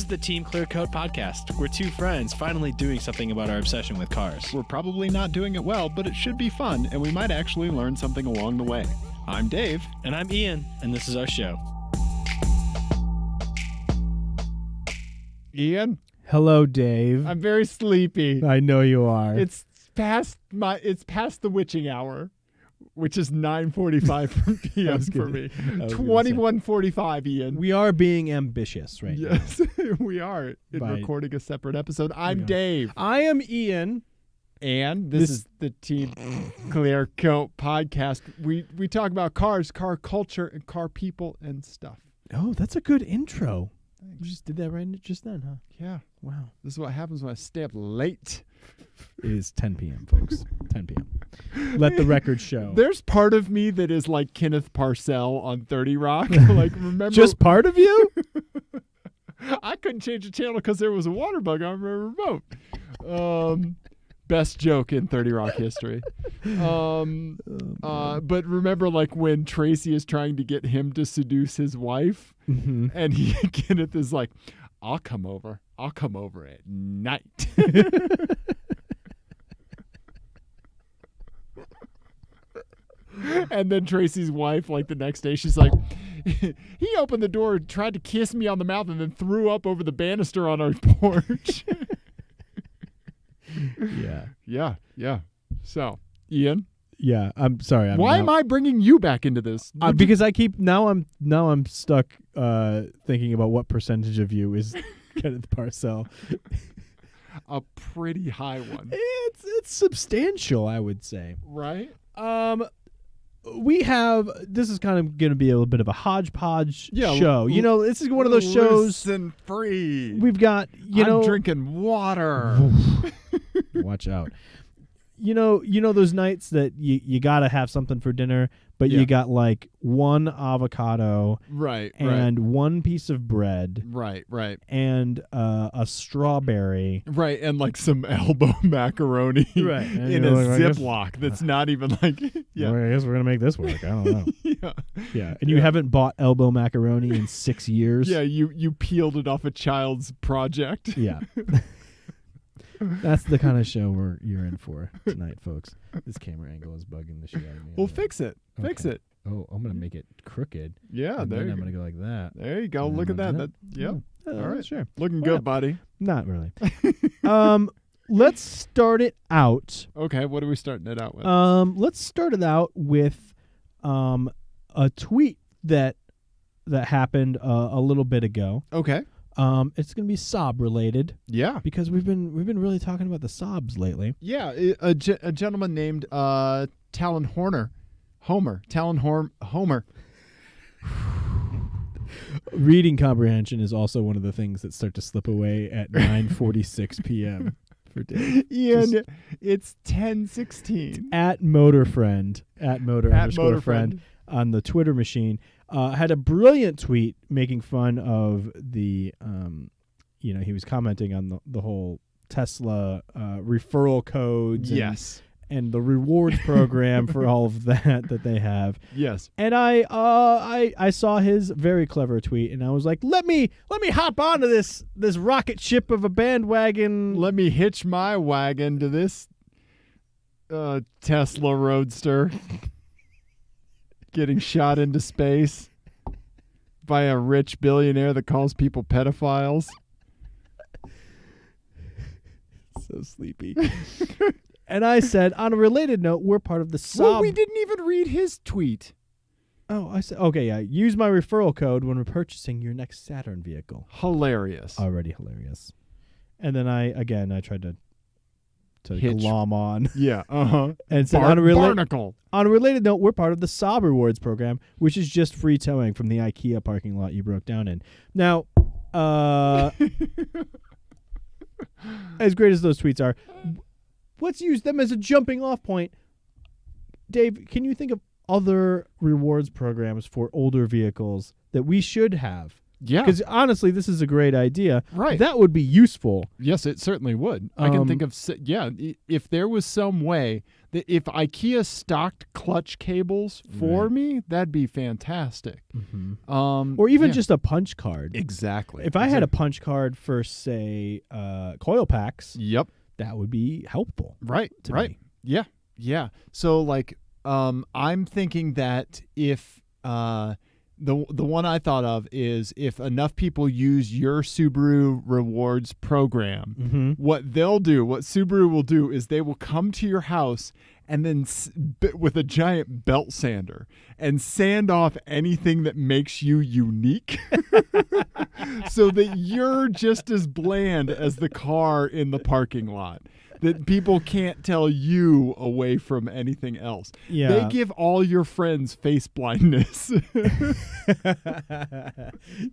is the Team ClearCoat podcast. We're two friends finally doing something about our obsession with cars. We're probably not doing it well, but it should be fun, and we might actually learn something along the way. I'm Dave. And I'm Ian, and this is our show. Ian? Hello, Dave. I'm very sleepy. I know you are. It's past the witching hour, which is 9:45 p.m. for me. 21:45, Ian. We are being ambitious right now. Yes, we are recording a separate episode. I'm Dave. I am Ian. And this is the Team ClearCoat podcast. We talk about cars, car culture, and car people and stuff. Oh, that's a good intro. Thanks. You just did that right just then, huh? Yeah. Wow. This is what happens when I stay up late. It is 10 p.m., folks. 10 p.m. Let the record show. There's part of me that is like Kenneth Parcell on 30 Rock. Like, remember? Just part of you? I couldn't change the channel because there was a water bug on my remote. Best joke in 30 Rock history. But remember, like, when Tracy is trying to get him to seduce his wife, and Kenneth is like, I'll come over at night. And then Tracy's wife, like, the next day, she's like, he opened the door, tried to kiss me on the mouth, and then threw up over the banister on our porch. Yeah. So, Ian? Yeah, I'm sorry. Why am I bringing you back into this? Because I keep now I'm stuck thinking about what percentage of you is Kenneth Parcell. A pretty high one. It's substantial, I would say. Right? This is kind of going to be a little bit of a hodgepodge show. This is one of those shows. Listen free. We've got, I'm drinking water. Watch out. You know those nights that you got to have something for dinner, but you got like one avocado, and one piece of bread, right, and a strawberry, right, and like some elbow macaroni, right, in a Ziploc that's not even like. Yeah, well, I guess we're gonna make this work. I don't know. yeah, and you haven't bought elbow macaroni in 6 years. Yeah, you peeled it off a child's project. Yeah. That's the kind of show you're in for tonight, folks. This camera angle is bugging the shit out of me. Well, fix it. Okay. Fix it. Oh, I'm going to make it crooked. Yeah, and there then you I'm going to go like that. There you go. Look at that. All right. Sure. Looking good, buddy. Not really. Let's start it out. Okay, what are we starting it out with? Let's start it out with a tweet that happened a little bit ago. Okay. It's going to be Saab related. Yeah. Because we've been really talking about the Saabs lately. Yeah, a gentleman named Talon Homer. Reading comprehension is also one of the things that start to slip away at 9:46 p.m. for Dave. Ian, it's 10:16. At Motorfriend, _friend on the Twitter machine. Had a brilliant tweet making fun of the, he was commenting on the whole Tesla referral codes. Yes. And the rewards program for all of that they have. Yes. And I saw his very clever tweet, and I was like, let me hop onto this rocket ship of a bandwagon. Let me hitch my wagon to this Tesla Roadster. Getting shot into space by a rich billionaire that calls people pedophiles. So sleepy. And I said, on a related note, we're part of the Saab. Well, we didn't even read his tweet. Oh, I said, okay, yeah. Use my referral code when purchasing your next Saturn vehicle. Hilarious. Already hilarious. And then I tried to glom on. Yeah, And said, Barnacle. On a related note, we're part of the Saab Rewards program, which is just free towing from the IKEA parking lot you broke down in. Now, as great as those tweets are, let's use them as a jumping off point. Dave, can you think of other rewards programs for older vehicles that we should have Yeah. Because honestly, this is a great idea. Right. That would be useful. Yes, it certainly would. I can think of, if there was some way that if IKEA stocked clutch cables for me, that'd be fantastic. Or even just a punch card. Exactly. If I had a punch card for, say, coil packs, Yep. that would be helpful. Right. to Right. me. Yeah. Yeah. So like, I'm thinking that if the one I thought of is if enough people use your Subaru Rewards program, what Subaru will do is they will come to your house and then with a giant belt sander and sand off anything that makes you unique so that you're just as bland as the car in the parking lot. That people can't tell you away from anything else. Yeah. They give all your friends face blindness.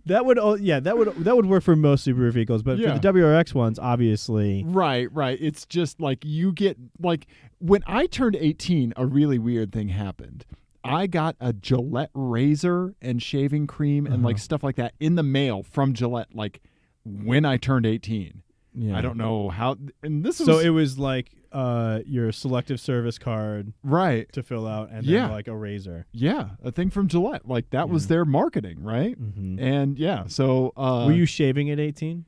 That would work for most Subaru vehicles, but for the WRX ones, obviously. Right. It's just like you get like when I turned 18, a really weird thing happened. I got a Gillette razor and shaving cream and like stuff like that in the mail from Gillette like when I turned 18. Yeah. I don't know how, and this was So it was like your selective service card right to fill out, and then like a razor. Yeah, a thing from Gillette. Like that was their marketing, right? And so were you shaving at 18?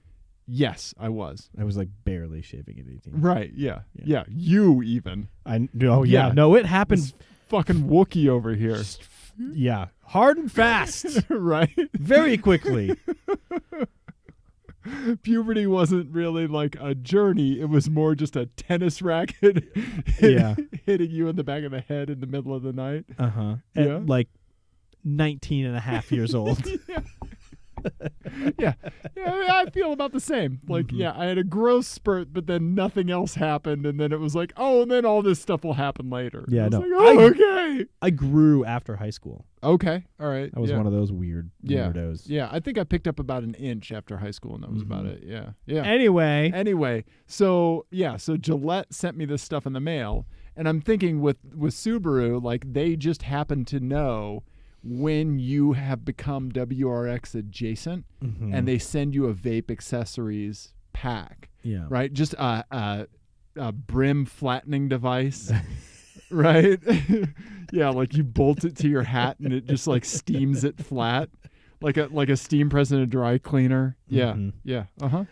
Yes, I was. I was like barely shaving at 18. Right? Yeah. You even. No, it happened. This fucking Wookiee over here. Yeah, hard and fast, right? Very quickly. Puberty wasn't really like a journey. It was more just a tennis racket hitting you in the back of the head in the middle of the night. At like 19 and a half years old. Yeah, I feel about the same. Like, I had a growth spurt, but then nothing else happened, and then it was like, and then all this stuff will happen later. Yeah, no. Like, okay. I grew after high school. Okay, all right. I was one of those weirdos. Yeah, I think I picked up about an inch after high school, and that was about it. Yeah. Anyway, so Gillette sent me this stuff in the mail, and I'm thinking with Subaru, like they just happen to know when you have become WRX adjacent, and they send you a vape accessories pack. Yeah. Right? Just a brim flattening device. Right? Yeah, like you bolt it to your hat and it just like steams it flat. Like a steam press in a dry cleaner. Yeah.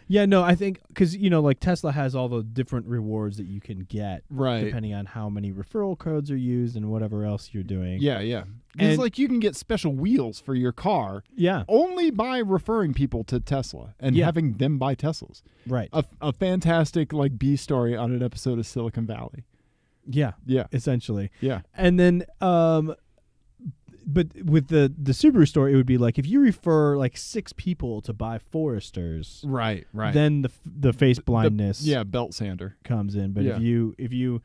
Yeah, no, I think because like Tesla has all the different rewards that you can get, right? Depending on how many referral codes are used and whatever else you're doing. Yeah. It's like you can get special wheels for your car. Yeah. Only by referring people to Tesla and having them buy Teslas. Right. A fantastic like B story on an episode of Silicon Valley. Yeah. Essentially. Yeah. And then but with the Subaru store, it would be like if you refer like 6 people to buy Foresters, right, then the face blindness, belt sander comes in. But if you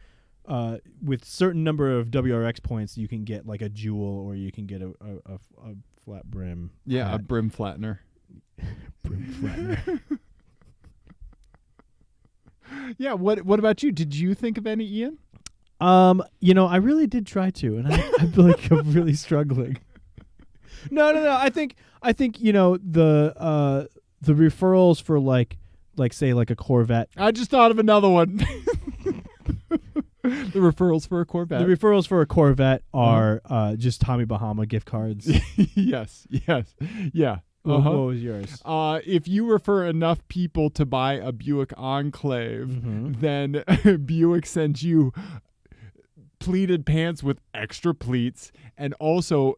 with certain number of WRX points, you can get like a jewel, or you can get a flat brim. Yeah, a brim flattener. Brim flattener. Yeah. What about you? Did you think of any, Ian? I really did try to, and I'm really struggling. No. I think the referrals for like say like a Corvette. I just thought of another one. The referrals for a Corvette. The referrals for a Corvette are just Tommy Bahama gift cards. Yes. Yeah. What was yours? If you refer enough people to buy a Buick Enclave, then Buick sends you pleated pants with extra pleats and also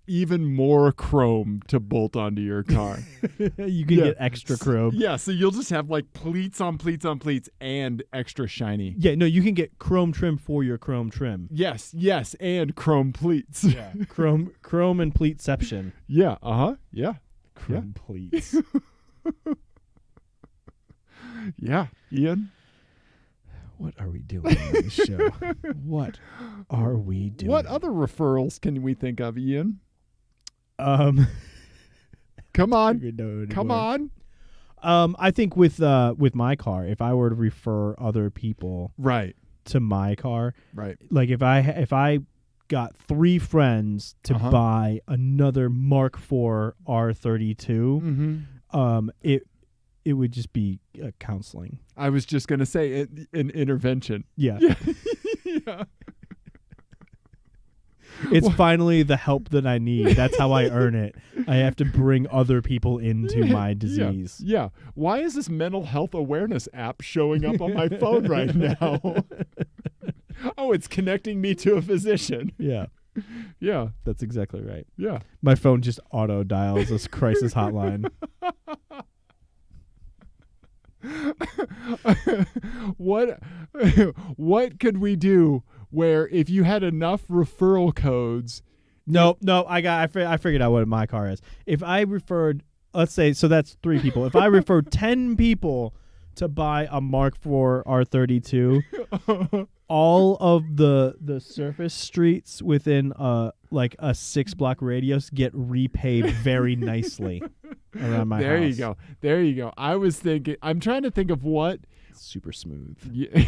even more chrome to bolt onto your car. You can get extra chrome. Yeah, so you'll just have like pleats on pleats on pleats and extra shiny. Yeah, no, you can get chrome trim for your chrome trim. Yes, and chrome pleats. Yeah, chrome and pleatception. Yeah, yeah. Chrome pleats. Yeah, Ian. What are we doing on this show? What are we doing? What other referrals can we think of, Ian? Come on. I think with my car, if I were to refer other people right to my car, right, like if I got 3 friends to buy another Mark IV R32, it would just be counseling. I was just going to say an intervention. Yeah. Yeah. It's finally the help that I need. That's how I earn it. I have to bring other people into my disease. Yeah. Why is this mental health awareness app showing up on my phone right now? Oh, it's connecting me to a physician. Yeah. Yeah. That's exactly right. Yeah. My phone just auto dials this crisis hotline. What could we do where if you had enough referral codes? No, I figured out what my car is. If I referred, let's say, so that's 3 people. If I referred 10 people to buy a Mark IV R32, all of the surface streets within like a 6-block radius get repaved very nicely around my house. There you go. I'm trying to think of what super smooth. Yeah.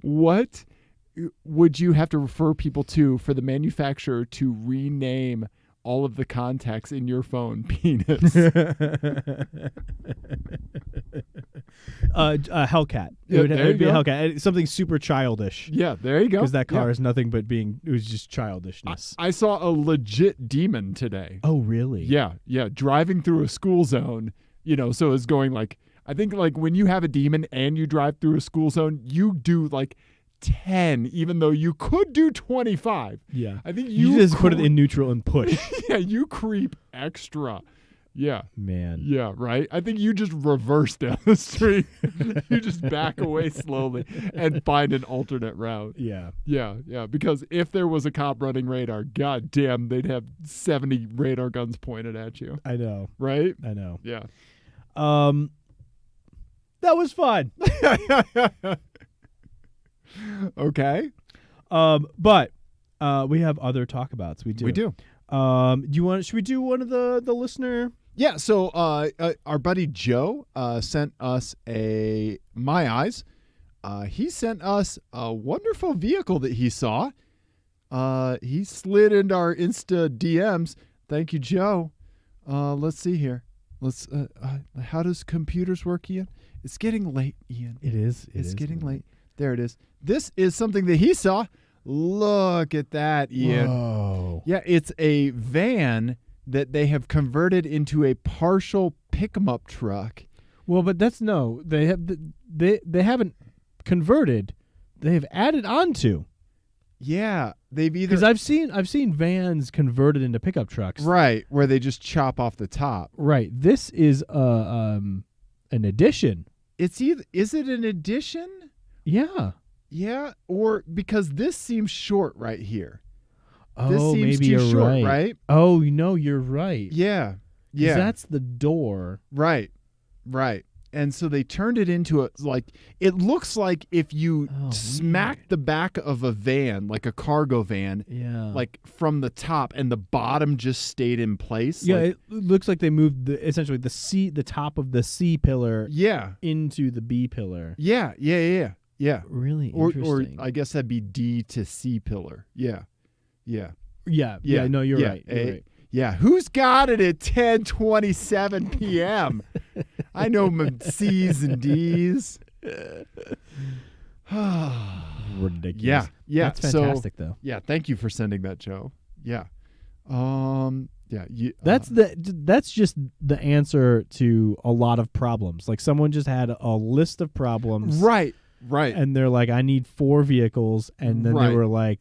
What would you have to refer people to for the manufacturer to rename all of the contacts in your phone penis? Hellcat. Yeah, It would be a Hellcat. Something super childish. Yeah, there you go. Because that car is nothing but it was just childishness. I saw a legit demon today. Oh, really? Yeah. Driving through a school zone, so it's going like, I think like when you have a demon and you drive through a school zone, you do like 10, even though you could do 25. Yeah. I think you just put it in neutral and push. Yeah, you creep extra. Yeah. Man. Yeah, right? I think you just reverse down the street. You just back away slowly and find an alternate route. Yeah. Yeah. Because if there was a cop running radar, goddamn, they'd have 70 radar guns pointed at you. I know. Right? I know. Yeah. That was fun. Okay. But we have other talkabouts. We do. We do. Should we do one of the listener? Yeah, so our buddy Joe sent us a MyEyes. He sent us a wonderful vehicle that he saw. He slid into our Insta DMs. Thank you, Joe. Let's see here. How does computers work, Ian? It's getting late, Ian. It is. It's getting late. There it is. This is something that he saw. Look at that, Ian. Whoa. Yeah, it's a van that they have converted into a partial pick-em-up truck. Well, but they haven't converted. They have added onto. Yeah, they've either because I've seen vans converted into pickup trucks. Right, where they just chop off the top. Right. This is an addition. Is it an addition? Yeah. Yeah, or because this seems short right here. Oh, this seems maybe too you're short, right? Oh, no, you're right. Yeah. 'Cause that's the door. Right. And so they turned it into it looks like if you smacked the back of a van, like a cargo van, like from the top and the bottom just stayed in place. Yeah, it looks like they moved essentially the top of the C pillar into the B pillar. Yeah. Really interesting. Or I guess that'd be D to C pillar. Yeah. No, you're right. You're right. Yeah, who's got it at 10:27 p.m.? I know my C's and D's. Ridiculous. Yeah. That's fantastic, though. Yeah, thank you for sending that, Joe. Yeah. That's just the answer to a lot of problems. Like someone just had a list of problems. Right. And they're like, I need 4 vehicles. And then they were like,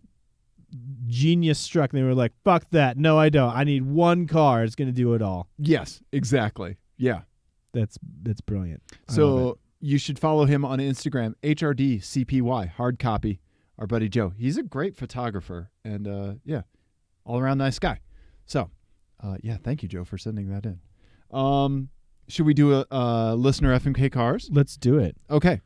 genius struck. And they were like, fuck that. No, I don't. I need one car. It's going to do it all. Yes, exactly. Yeah. That's brilliant. So you should follow him on Instagram, HRDCPY, hard copy, our buddy Joe. He's a great photographer and, all around nice guy. So, thank you, Joe, for sending that in. Should we do a listener FMK Cars? Let's do it. Okay.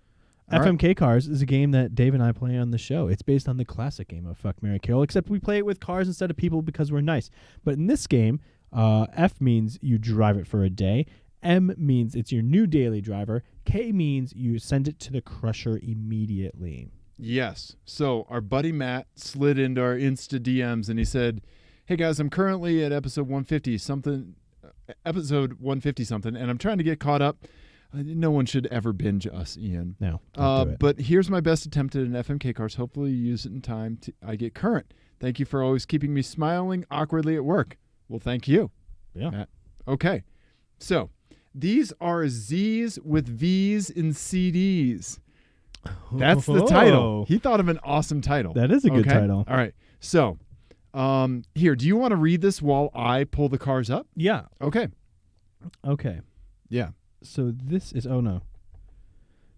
FMK Cars is a game that Dave and I play on the show. It's based on the classic game of Fuck, Marry, Kill, except we play it with cars instead of people because we're nice. But in this game, F means you drive it for a day. M means it's your new daily driver. K means you send it to the crusher immediately. Yes. So our buddy Matt slid into our Insta DMs and he said, "Hey guys, I'm currently at episode 150 something, and I'm trying to get caught up. No one should ever binge us, Ian. No. Don't do it. But here's my best attempt at an FMKCars. Hopefully you use it in time I get current. Thank you for always keeping me smiling awkwardly at work." Well, thank you. Yeah. Matt. Okay. So these are Z's with V's in CDs. That's the title. He thought of an awesome title. That is a good title. All right. So here, do you want to read this while I pull the cars up? Yeah. Okay. Okay. Yeah. So this is,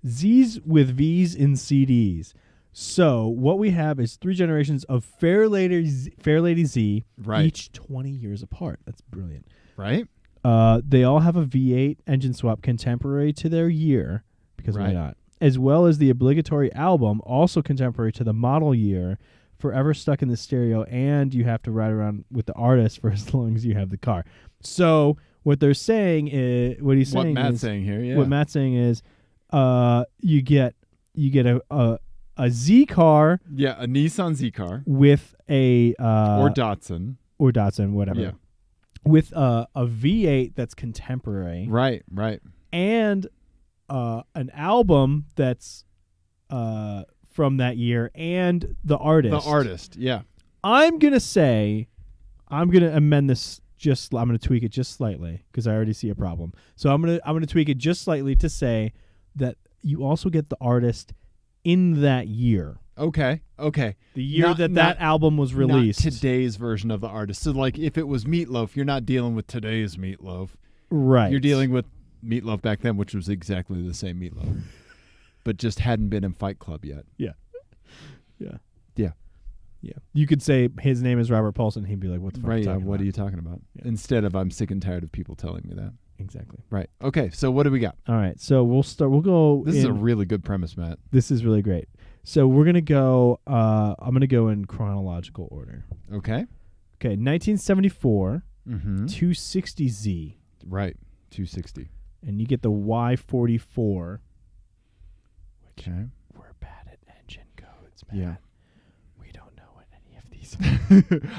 Z's with V's in CDs. So what we have is 3 generations of Fairlady Z, Right. each 20 years apart. That's brilliant. Right? They all have a V8 engine swap contemporary to their year, because why not? As well as the obligatory album, also contemporary to the model year, forever stuck in the stereo, and you have to ride around with the artist for as long as you have the car. So what they're saying is, what Matt's saying is, you get a Z car, a Nissan Z car with a or Datsun, whatever, yeah, with a V8 that's contemporary, right, and an album that's from that year, and the artist. Yeah. I'm gonna amend this. I'm going to tweak it just slightly because I already see a problem. So I'm going to tweak it just slightly to say that you also get the artist in that year. Okay. The year that album was released. Not today's version of the artist. So like if it was Meatloaf, you're not dealing with today's Meatloaf. Right. You're dealing with Meatloaf back then, which was exactly the same Meatloaf, but just hadn't been in Fight Club yet. Yeah. Yeah. You could say his name is Robert Paulson. He'd be like, what the fuck are you talking what about? are you talking about? Yeah. Instead of I'm sick and tired of people telling me that. Exactly. Right. Okay. So what do we got? All right. So we'll go. This is a really good premise, Matt. This is really great. So we're going to go, I'm going to go in chronological order. Okay. 1974, Mm-hmm. 260Z. Right. 260. And you get the Y44. Okay. We're bad at engine codes, man. Yeah. We don't know what any of these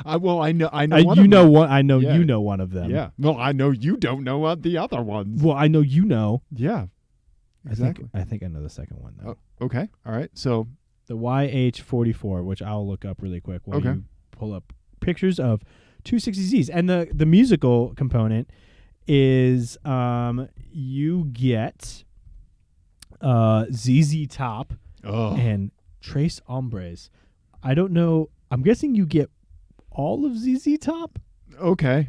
I know one you of know them. one. I know Yeah. you know one of them. Yeah. Well, I know you don't know what the other ones. Well, I know you know. Yeah. Exactly. I think I know the second one though. Oh, okay. All right. So The YH44, which I'll look up really quick while Okay. you pull up pictures of 260Zs. And the musical component is you get ZZ Top and Trace Hombres. I don't know. I'm guessing you get all of ZZ Top, okay.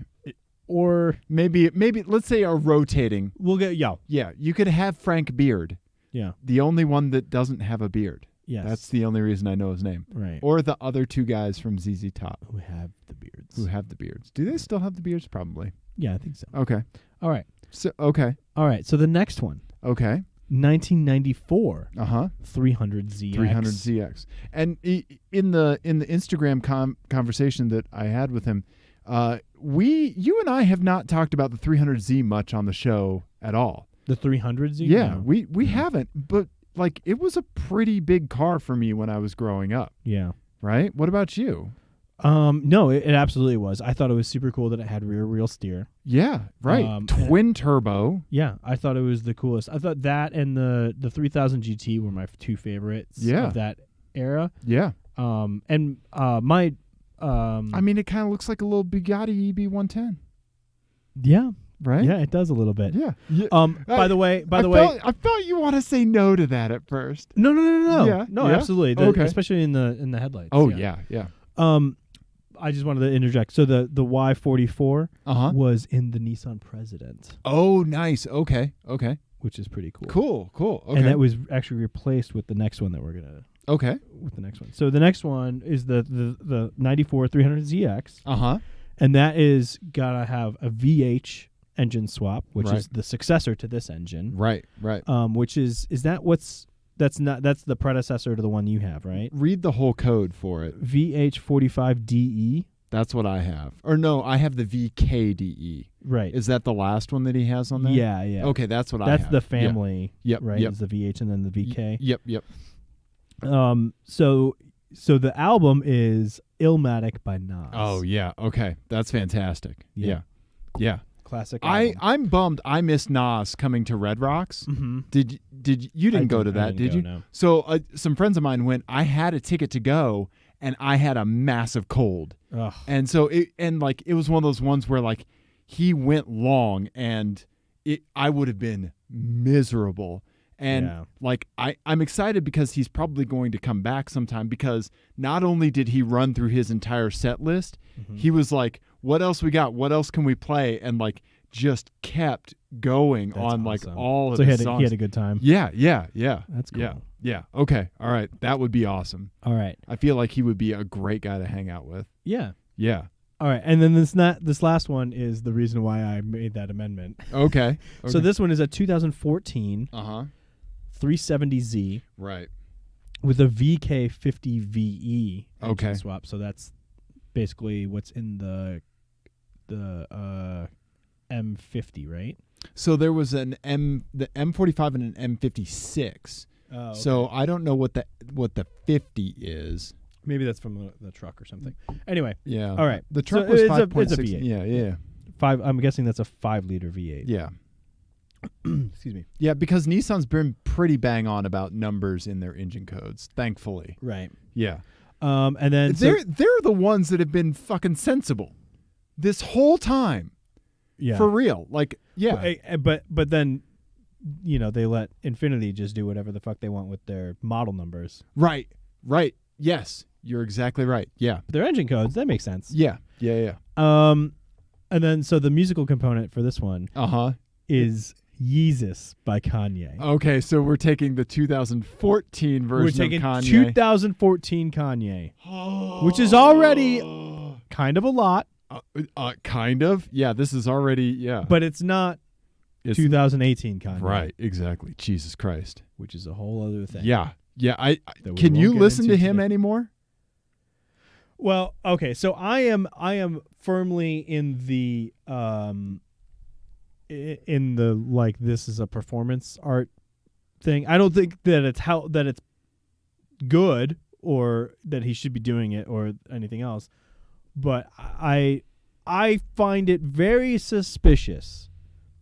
or Maybe let's say are rotating. we'll get Yeah, you could have Frank Beard, yeah. the only one that doesn't have a beard. Yes, That's the only reason I know his name. right. Or the other 2 guys from ZZ Top Who have the beards? who have the beards. Do they still have the beards? Probably. Yeah, I think so. Okay. All right. So okay. So the next one, Okay. 1994, 300ZX. 300ZX. And in the Instagram conversation that I had with him, you and I have not talked about the 300Z much on the show at all. The 300Z? Yeah, No. we haven't, but like it was a pretty big car for me when I was growing up, Yeah. right? What about you? No, it absolutely was. I thought it was super cool that it had rear wheel steer. Yeah, right. Twin turbo. Yeah, I thought it was the coolest. I thought that and the 3000 GT were my 2 favorites of that era. Yeah. I mean, it kind of looks like a little Bugatti EB110. Yeah. Right? Yeah, it does a little bit. Yeah. By the way, I felt you want to say no to that at first. No. Yeah, No, yeah. absolutely. Okay. Especially in the headlights. Oh yeah. I just wanted to interject. So the Y44 was in the Nissan President. Oh, nice. Okay. Which is pretty cool. Cool. Okay. And that was actually replaced with the next one that we're gonna. Okay. With the next one. So the next one is the 94 300ZX. And that is gotta have a VH engine swap, which is the successor to this engine. Right. Which is that's the predecessor to the one you have, right? Read the whole code for it. VH45DE. That's what I have. Or no, I have the VKDE. Right. Is that the last one that he has on there? Yeah. Okay, that's what I have. That's the family. Yep. Right. It's the VH and then the VK. Yep. So the album is Illmatic by Nas. Oh yeah, okay, that's fantastic. Yeah. Yeah. Classic album. I'm bummed I missed Nas coming to Red Rocks. Mm-hmm. Did you didn't go to that, did you? No. So some friends of mine went. I had a ticket to go, and I had a massive cold, Ugh. and so it was one of those ones where like he went long, and I would have been miserable. And like I'm excited because he's probably going to come back sometime, because not only did he run through his entire set list, he was like, what else we got? What else can we play? And like just kept going. That's on like awesome. all of so his songs. He had a good time. Yeah. That's cool. Yeah. Okay. All right. That would be awesome. All right. I feel like he would be a great guy to hang out with. Yeah. Yeah. All right. And then this last one is the reason why I made that amendment. Okay. So this one is a 2014 370Z. Right. With a VK50VE engine Okay. swap. So that's basically what's in the M50, right? So there was the M45 and an M56. Oh, okay. So I don't know what the 50 is. Maybe that's from the truck or something. Anyway. Yeah. All right. The truck So was it's a 5.6. V8. Yeah. I'm guessing that's a 5-liter V8. Yeah. Excuse me. Yeah, because Nissan's been pretty bang on about numbers in their engine codes, thankfully. Right. Yeah. And then they're the ones that have been fucking sensible this whole time. Yeah. For real. Like, yeah. But then, they let Infiniti just do whatever the fuck they want with their model numbers. Right. Yes. You're exactly right. Yeah. But their engine codes, that makes sense. Yeah. And then so the musical component for this one is Yeezus by Kanye. Okay, so we're taking the 2014 version We're taking of Kanye. 2014 Kanye, which is already kind of a lot. Kind of. Yeah, this is already, yeah. But it's not 2018 Kanye. Right, exactly. Jesus Christ. Which is a whole other thing. Yeah. That we Can won't you get listen to into him today. anymore? Well, okay, so I am firmly in the like this is a performance art thing. I don't think that it's good or that he should be doing it or anything else, but I find it very suspicious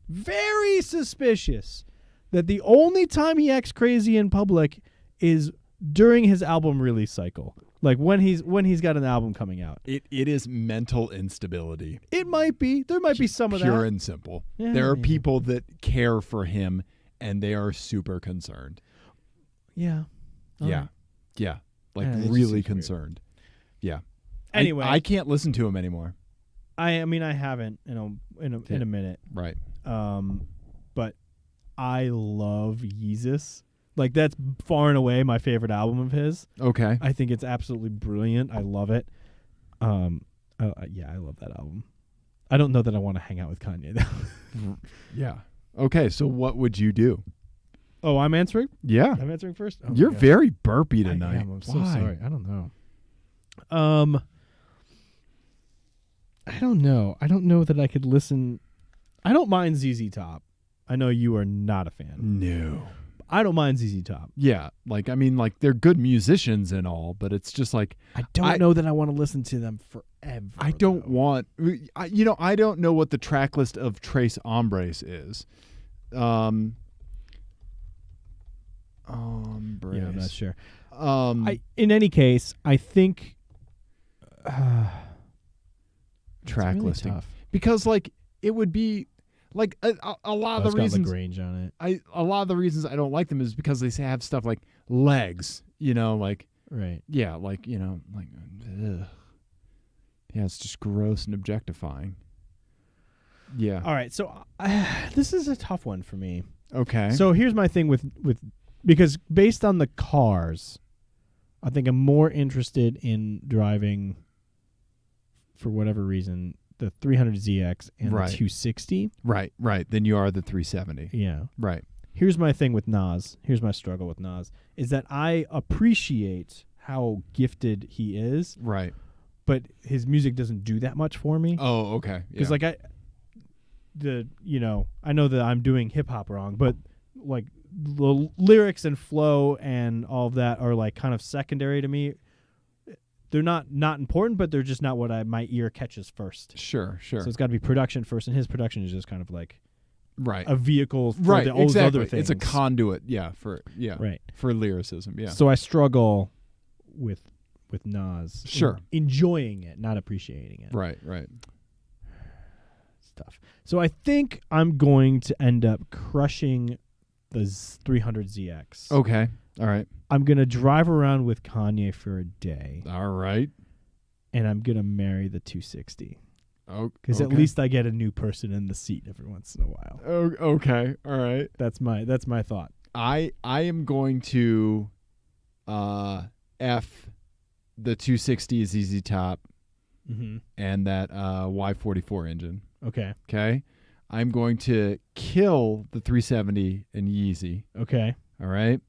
that the only time he acts crazy in public is during his album release cycle. Like when he's got an album coming out. It is mental instability. It might be. There might be some of that. Pure and simple. Yeah, there are yeah. people that care for him and they are super concerned. Yeah. Yeah. Like Yeah, it just really seems concerned. Yeah. Anyway, I can't listen to him anymore. I mean I haven't in a minute. Right. But I love Yeezus. Like that's far and away my favorite album of his. Okay. I think it's absolutely brilliant. I love it. I love that album. I don't know that I want to hang out with Kanye though. Yeah. Okay, so what would you do? Oh, I'm answering? Yeah. I'm answering first? Oh You're my gosh. very burpy tonight. I am. I'm so Why? sorry. I don't know. I don't know. I don't know that I could listen. I don't mind ZZ Top. I know you are not a fan. No. I don't mind ZZ Top. Yeah, like I mean, like they're good musicians and all, but it's just like I don't know that I want to listen to them forever. I don't want. I don't know what the track list of Tres Hombres is. Hombres. Yeah, I'm not sure. In any case, I think track really listing tough. because like it would be like a lot of the reasons Lagrange on it. a lot of the reasons I don't like them is because they have stuff like legs, like right. Yeah, like like ugh. Yeah, it's just gross and objectifying. Yeah. All right, so this is a tough one for me. Okay. So here's my thing with because based on the cars, I think I'm more interested in driving for whatever reason the 300ZX and Right. the 260. Right. Then you are the 370. Yeah. Right. Here's my thing with Nas. Here's my struggle with Nas is that I appreciate how gifted he is, Right. but his music doesn't do that much for me. Oh, okay. Because like I know that I'm doing hip hop wrong, but like the lyrics and flow and all of that are like kind of secondary to me. They're not important, but they're just not what my ear catches first. Sure. So it's got to be production first, and his production is just kind of like right a vehicle for right, all those exactly. other things. It's a conduit, right. for lyricism, yeah. So I struggle with Nas. Sure. Enjoying it, not appreciating it. Right. Stuff. So I think I'm going to end up crushing the 300ZX. Okay. All right. I'm going to drive around with Kanye for a day. All right. And I'm going to marry the 260. Oh, Because okay. at least I get a new person in the seat every once in a while. Oh, okay. All right. That's my thought. I am going to F the 260 ZZ Top and that Y44 engine. Okay. Okay. I'm going to kill the 370 and Yeezy. Okay. All right.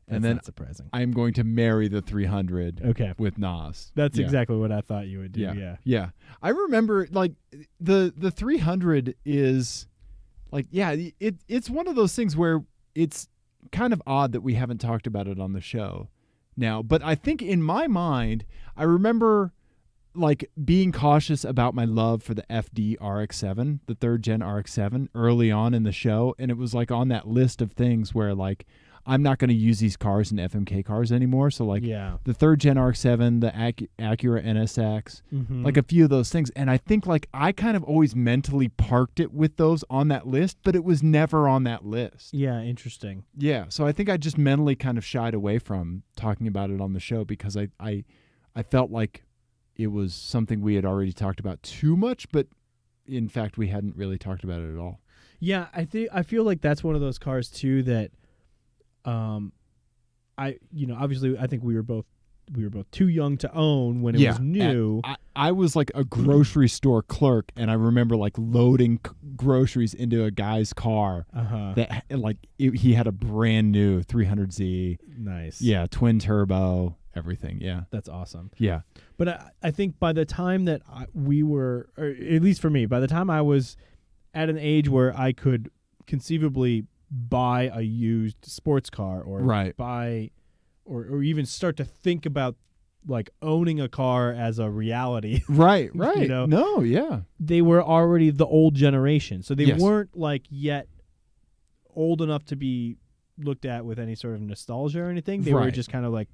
That's and then not surprising. I'm going to marry the 300 with Nas. That's exactly what I thought you would do. Yeah. I remember like the 300 is like, it's one of those things where it's kind of odd that we haven't talked about it on the show now. But I think in my mind, I remember like being cautious about my love for the FD RX-7, the 3rd gen RX-7 early on in the show. And it was like on that list of things where like, I'm not going to use these cars in FMKCars anymore. So like the 3rd gen RX-7, the Acura NSX, like a few of those things. And I think like I kind of always mentally parked it with those on that list, but it was never on that list. Yeah, interesting. Yeah. So I think I just mentally kind of shied away from talking about it on the show because I felt like it was something we had already talked about too much, but in fact we hadn't really talked about it at all. Yeah, I feel like that's one of those cars too that obviously I think we were both too young to own when it was new. I was like a grocery store clerk, and I remember like loading groceries into a guy's car that like he had a brand new 300Z. Nice. Yeah, twin turbo, everything. Yeah, that's awesome. Yeah, but I think by the time that we were, or at least for me, by the time I was at an age where I could conceivably buy a used sports car or buy or even start to think about like owning a car as a reality. Right. You know? No, yeah. They were already the old generation. So they weren't like yet old enough to be looked at with any sort of nostalgia or anything. They were just kind of like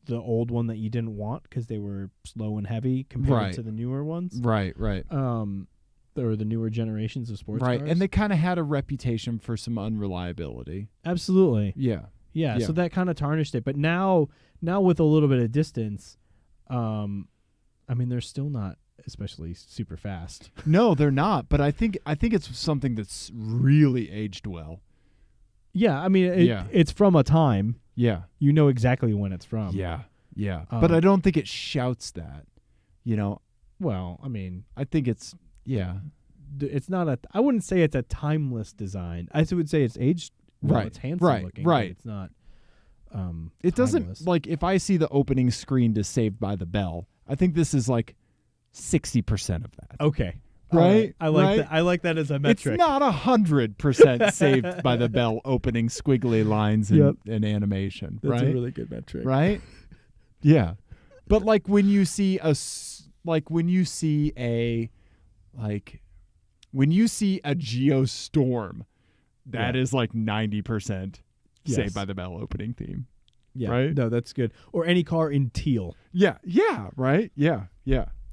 the old one that you didn't want because they were slow and heavy compared to the newer ones. Right. Or the newer generations of sports cars. And they kind of had a reputation for some unreliability. Absolutely. Yeah. So that kind of tarnished it. But now with a little bit of distance, I mean, they're still not especially super fast. No, they're not. But I think it's something that's really aged well. Yeah, I mean, it's from a time. Yeah. You know exactly when it's from. Yeah. But I don't think it shouts that, Well, I mean, I think it's... Yeah, it's not I wouldn't say it's a timeless design. I would say it's aged well. It's handsome looking. Right. It's not. It timeless. Doesn't like if I see the opening screen to Saved by the Bell. I think this is like 60% of that. Okay. Right. I like that. I like that as a metric. It's not 100% Saved by the Bell opening squiggly lines and animation. That's right. a really good metric. Right. Yeah, but like when you see a Geostorm, that is like 90% Saved by the Bell opening theme. Yeah. Right? No, that's good. Or any car in teal. Yeah. Right? Yeah.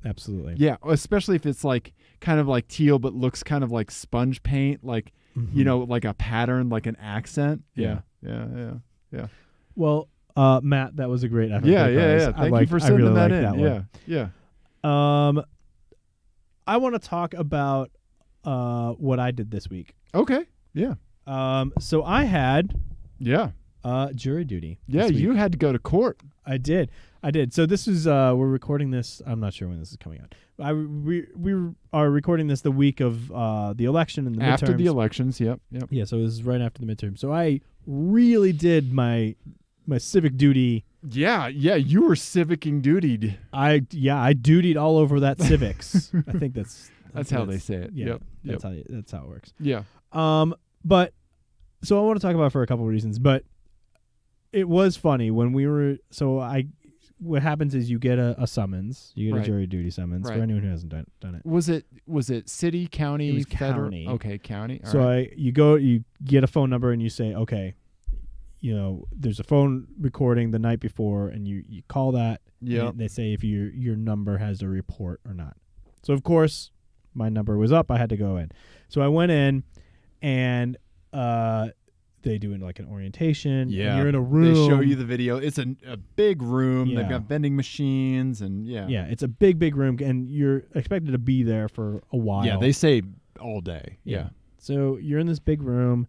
Absolutely. Yeah, especially if it's like kind of like teal but looks kind of like sponge paint, like like a pattern, like an accent. Yeah. Well, Matt, that was a great effort. Yeah. Thank you for sending that in. Yeah. I want to talk about what I did this week. Okay. Yeah. So I had jury duty. Yeah, you had to go to court. I did. So this is we're recording this. I'm not sure when this is coming out. We are recording this the week of the election and the midterms. After the elections. Yep. Yeah. So this is right after the midterm. So I really did my civic duty. Yeah. You were civicing dutied. I dutied all over that civics. I think that's how they say it. Yeah. Yep. That's how it works. Yeah. But So I want to talk about it for a couple of reasons, but it was funny when we were. What happens is you get a summons. You get a jury duty summons for anyone who hasn't done it. Was it city, county, It was federal? county. Okay, county. All So right. you get a phone number and you say, okay, there's a phone recording the night before, and you call that. Yep. And they say if your number has a report or not. So of course my number was up. I had to go in. So I went in, and they do like an orientation. Yeah, and you're in a room. They show you the video. It's a big room. Yeah. They've got vending machines and Yeah, it's a big room, and you're expected to be there for a while. Yeah, they say all day. Yeah. So you're in this big room,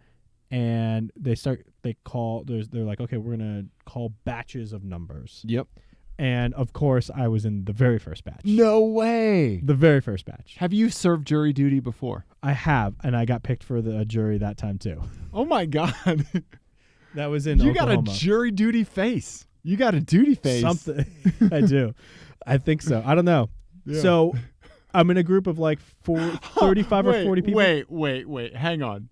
and they're like, okay, we're gonna call batches of numbers. Yep. And of course, I was in the very first batch. No way. The very first batch. Have you served jury duty before? I have, and I got picked for the jury that time too. Oh my God. That was in You Oklahoma. got a jury duty face. You got a duty face. Something. I do. I think so. I don't know. Yeah. So I'm in a group of like 35 or 40 people. Wait. Hang on.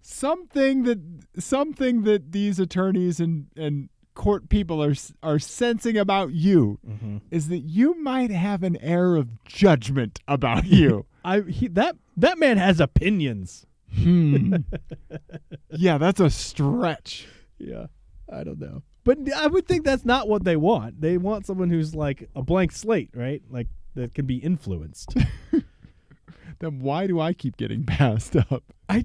Something that these attorneys and court people are sensing about you is that you might have an air of judgment about you. That man has opinions. Yeah, that's a stretch. Yeah, I don't know. But I would think that's not what they want. They want someone who's like a blank slate, right? Like that can be influenced. Then why do I keep getting passed up? I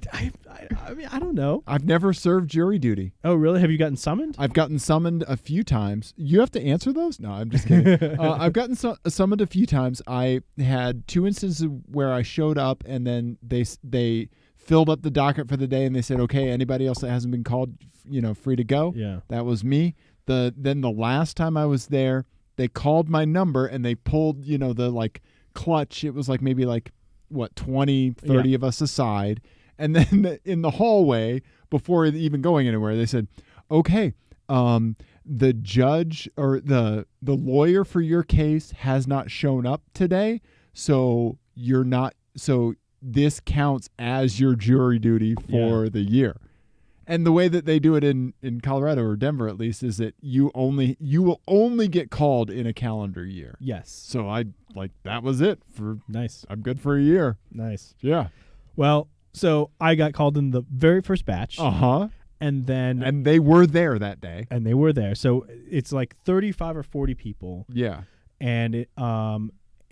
mean, I don't know. I've never served jury duty. Oh, really? Have you gotten summoned? I've gotten summoned a few times. You have to answer those? No, I'm just kidding. I've gotten summoned a few times. I had 2 instances where I showed up, and then they filled up the docket for the day, and they said, okay, anybody else that hasn't been called, free to go. Yeah. That was me. Then the last time I was there, they called my number, and they pulled, the like clutch. It was like maybe like, 20, 30 of us aside. And then in the hallway, before even going anywhere, they said, okay, the judge or the lawyer for your case has not shown up today. So this counts as your jury duty for the year. And the way that they do it in Colorado or Denver, at least, is that you will only get called in a calendar year. Yes. So that was it nice. I'm good for a year. Nice. Yeah. Well, so I got called in the very first batch. And then and they were there that day. And they were there. So it's like 35 or 40 people. Yeah. And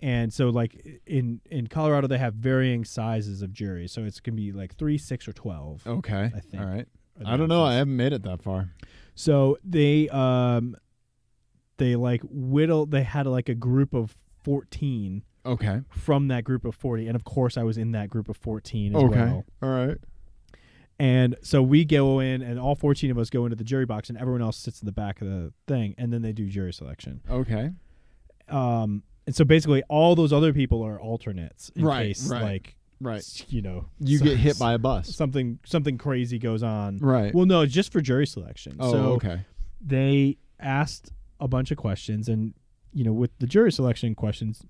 and so like in Colorado they have varying sizes of juries. So it can be like 3, 6, or 12. Okay. I think. All right. I don't know. I haven't made it that far. So they like whittled. They had like a group of 14. Okay. From that group of 40, and of course I was in that group of 14 as okay. well. All right. And so we go in, and all 14 of us go into the jury box, and everyone else sits in the back of the thing, and then they do jury selection. Okay. And so basically all those other people are alternates in case you get hit by a bus. Something crazy goes on. Right. Well, no, just for jury selection. Oh, so okay. They asked a bunch of questions, and with the jury selection questions,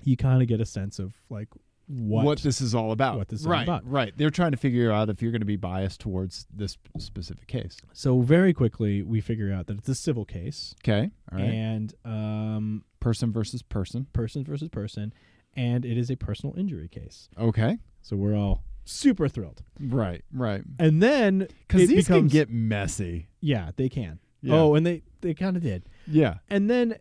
you kind of get a sense of like what this is all about. What this is all about. Right. They're trying to figure out if you're going to be biased towards this specific case. So very quickly we figure out that it's a civil case. Okay. All right. And person versus person. Person versus person, and it is a personal injury case. Okay. So we're all super thrilled. Right. And then because these can get messy. Yeah, they can. Yeah. Oh, and they kind of did. Yeah. And then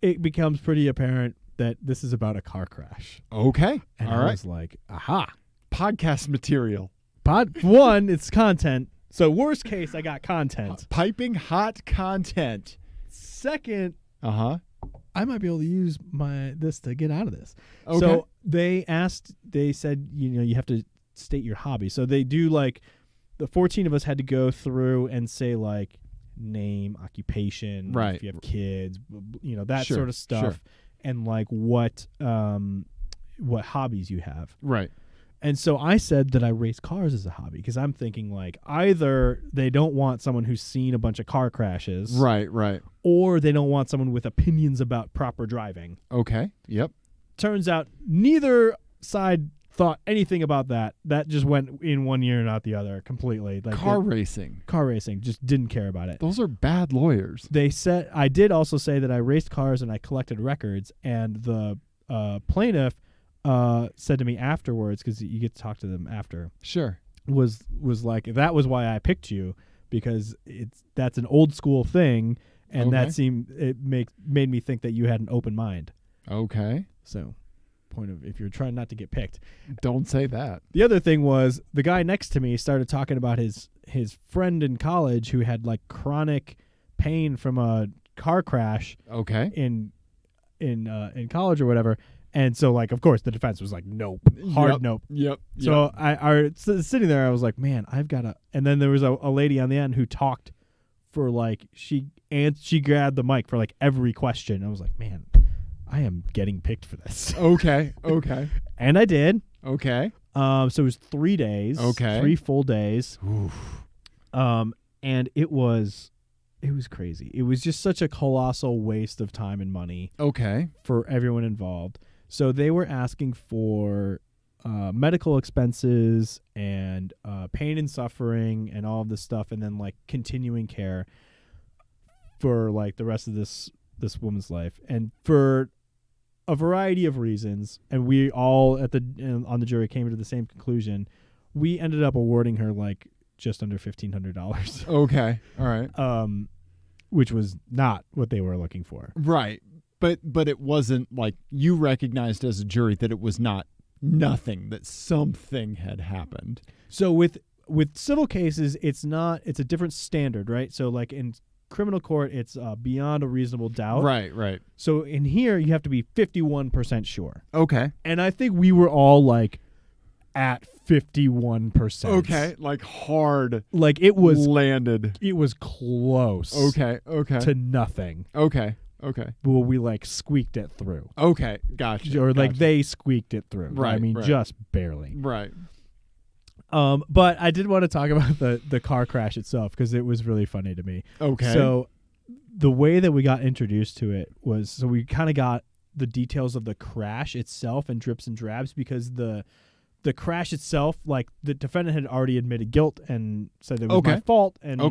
it becomes pretty apparent that this is about a car crash. Okay. And all I right. was like, aha. Podcast material. One, it's content. So worst case, I got content. Piping hot content. Second, I might be able to use this to get out of this. Okay. So they said, you have to state your hobby. So they do like the 14 of us had to go through and say like name, occupation, right. if you have kids, that sure, sort of stuff. Sure. And like what hobbies you have. Right. And so I said that I race cars as a hobby because I'm thinking like either they don't want someone who's seen a bunch of car crashes. Right. Or they don't want someone with opinions about proper driving. Okay. Yep. Turns out neither side thought anything about that. That just went in one ear and out the other completely. Like car racing. Just didn't care about it. Those are bad lawyers. They said I did also say that I raced cars and I collected records, and the plaintiff said to me afterwards, because you get to talk to them after. Sure. Was like, that was why I picked you, because that's an old school thing, and that made me think that you had an open mind. Okay. So, point of, if you're trying not to get picked. Don't say that. The other thing was, the guy next to me started talking about his friend in college who had like chronic pain from a car crash. Okay. In college or whatever. And so, like, of course, the defense was like, nope, hard nope. Yep. So sitting there, I was like, man, I've got to. And then there was a lady on the end who talked for like, she grabbed the mic for like every question. I was like, man, I am getting picked for this. Okay. And I did. Okay. So it was 3 days. Okay. 3 full days. Oof. And it was crazy. It was just such a colossal waste of time and money. Okay. For everyone involved. So they were asking for medical expenses and pain and suffering and all of this stuff, and then like continuing care for like the rest of this woman's life, and for a variety of reasons. And we all on the jury came to the same conclusion. We ended up awarding her like just under $1,500. Okay. All right. Which was not what they were looking for. Right. But it wasn't like, you recognized as a jury that it was not nothing, that something had happened. So with civil cases, it's a different standard, right? So like in criminal court, it's beyond a reasonable doubt. Right. So in here, you have to be 51% sure. Okay. And I think we were all like at 51%. Okay. Like hard. Like it was landed. It was close. Okay. To nothing. Okay. Well, we like squeaked it through. Okay. Gotcha. Or like they squeaked it through. Right. I mean, just barely. Right. But I did want to talk about the car crash itself, because it was really funny to me. Okay. So the way that we got introduced to it was, so we kind of got the details of the crash itself and drips and drabs, because the crash itself, like the defendant had already admitted guilt and said it was my fault, and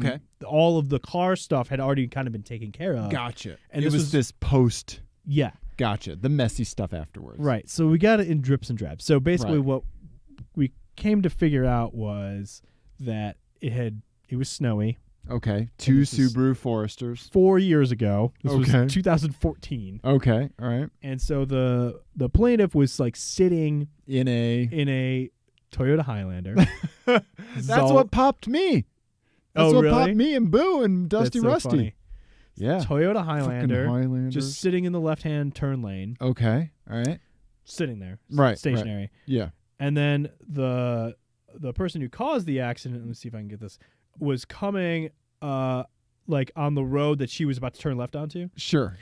all of the car stuff had already kind of been taken care of. Gotcha. And it was this post. Yeah. Gotcha. The messy stuff afterwards. Right. So we got it in drips and drabs. So basically what we came to figure out was that it was snowy. Okay. 2 Subaru Foresters. 4 years ago. This was 2014. Okay. All right. And so the plaintiff was like sitting in a Toyota Highlander. That's what popped me. That's what popped me and Boo and Dusty Rusty. Funny. Yeah. Toyota Highlander. Just sitting in the left-hand turn lane. Okay. All right. Sitting there. Right. Stationary. Right. Yeah. And then the person who caused the accident, let me see if I can get this, was coming like on the road that she was about to turn left onto. Sure.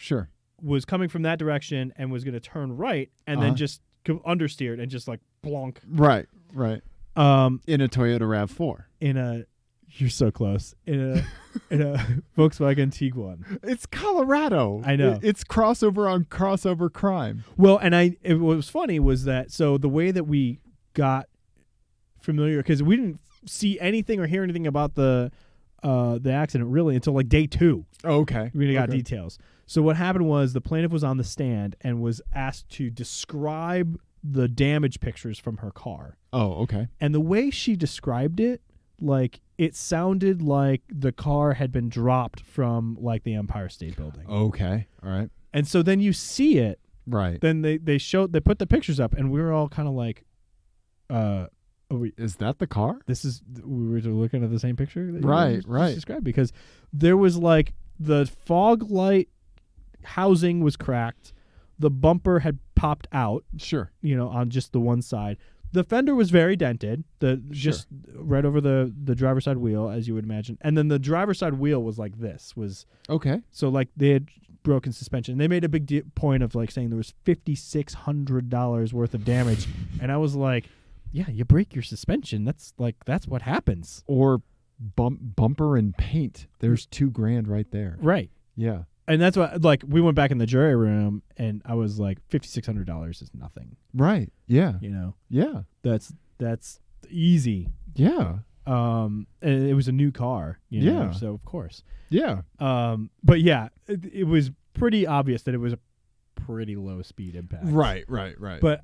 Was coming from that direction and was going to turn right, and then just understeered and just like blonk. Right. In a Toyota RAV4. You're so close. In a Volkswagen Tiguan. It's Colorado. I know. It's crossover on crossover crime. Well, and what was funny was that, so the way that we got familiar, because we didn't see anything or hear anything about the accident really until like day 2. Okay. We got details. So what happened was the plaintiff was on the stand and was asked to describe the damage pictures from her car. Oh, okay. And the way she described it, like, it sounded like the car had been dropped from like the Empire State Building. Okay. All right. And so then you see it. Right. Then they put the pictures up, and we were all kind of like, is that the car? We were looking at the same picture that right described, because there was like the fog light housing was cracked, the bumper had popped out, on just the one side. The fender was very dented, just right over the driver's side wheel, as you would imagine, and then the driver's side wheel was like this okay. So like they had broken suspension. They made a big point of like saying there was $5,600 worth of damage, and I was like, yeah, you break your suspension. That's what happens. Or bumper and paint. There's $2,000 right there. Right. Yeah. And that's why, like, we went back in the jury room, and I was like, $5,600 is nothing. Right. Yeah. You know? Yeah. That's easy. Yeah. And it was a new car. You know? Yeah. So, of course. Yeah. But yeah, it was pretty obvious that it was a pretty low speed impact. Right. But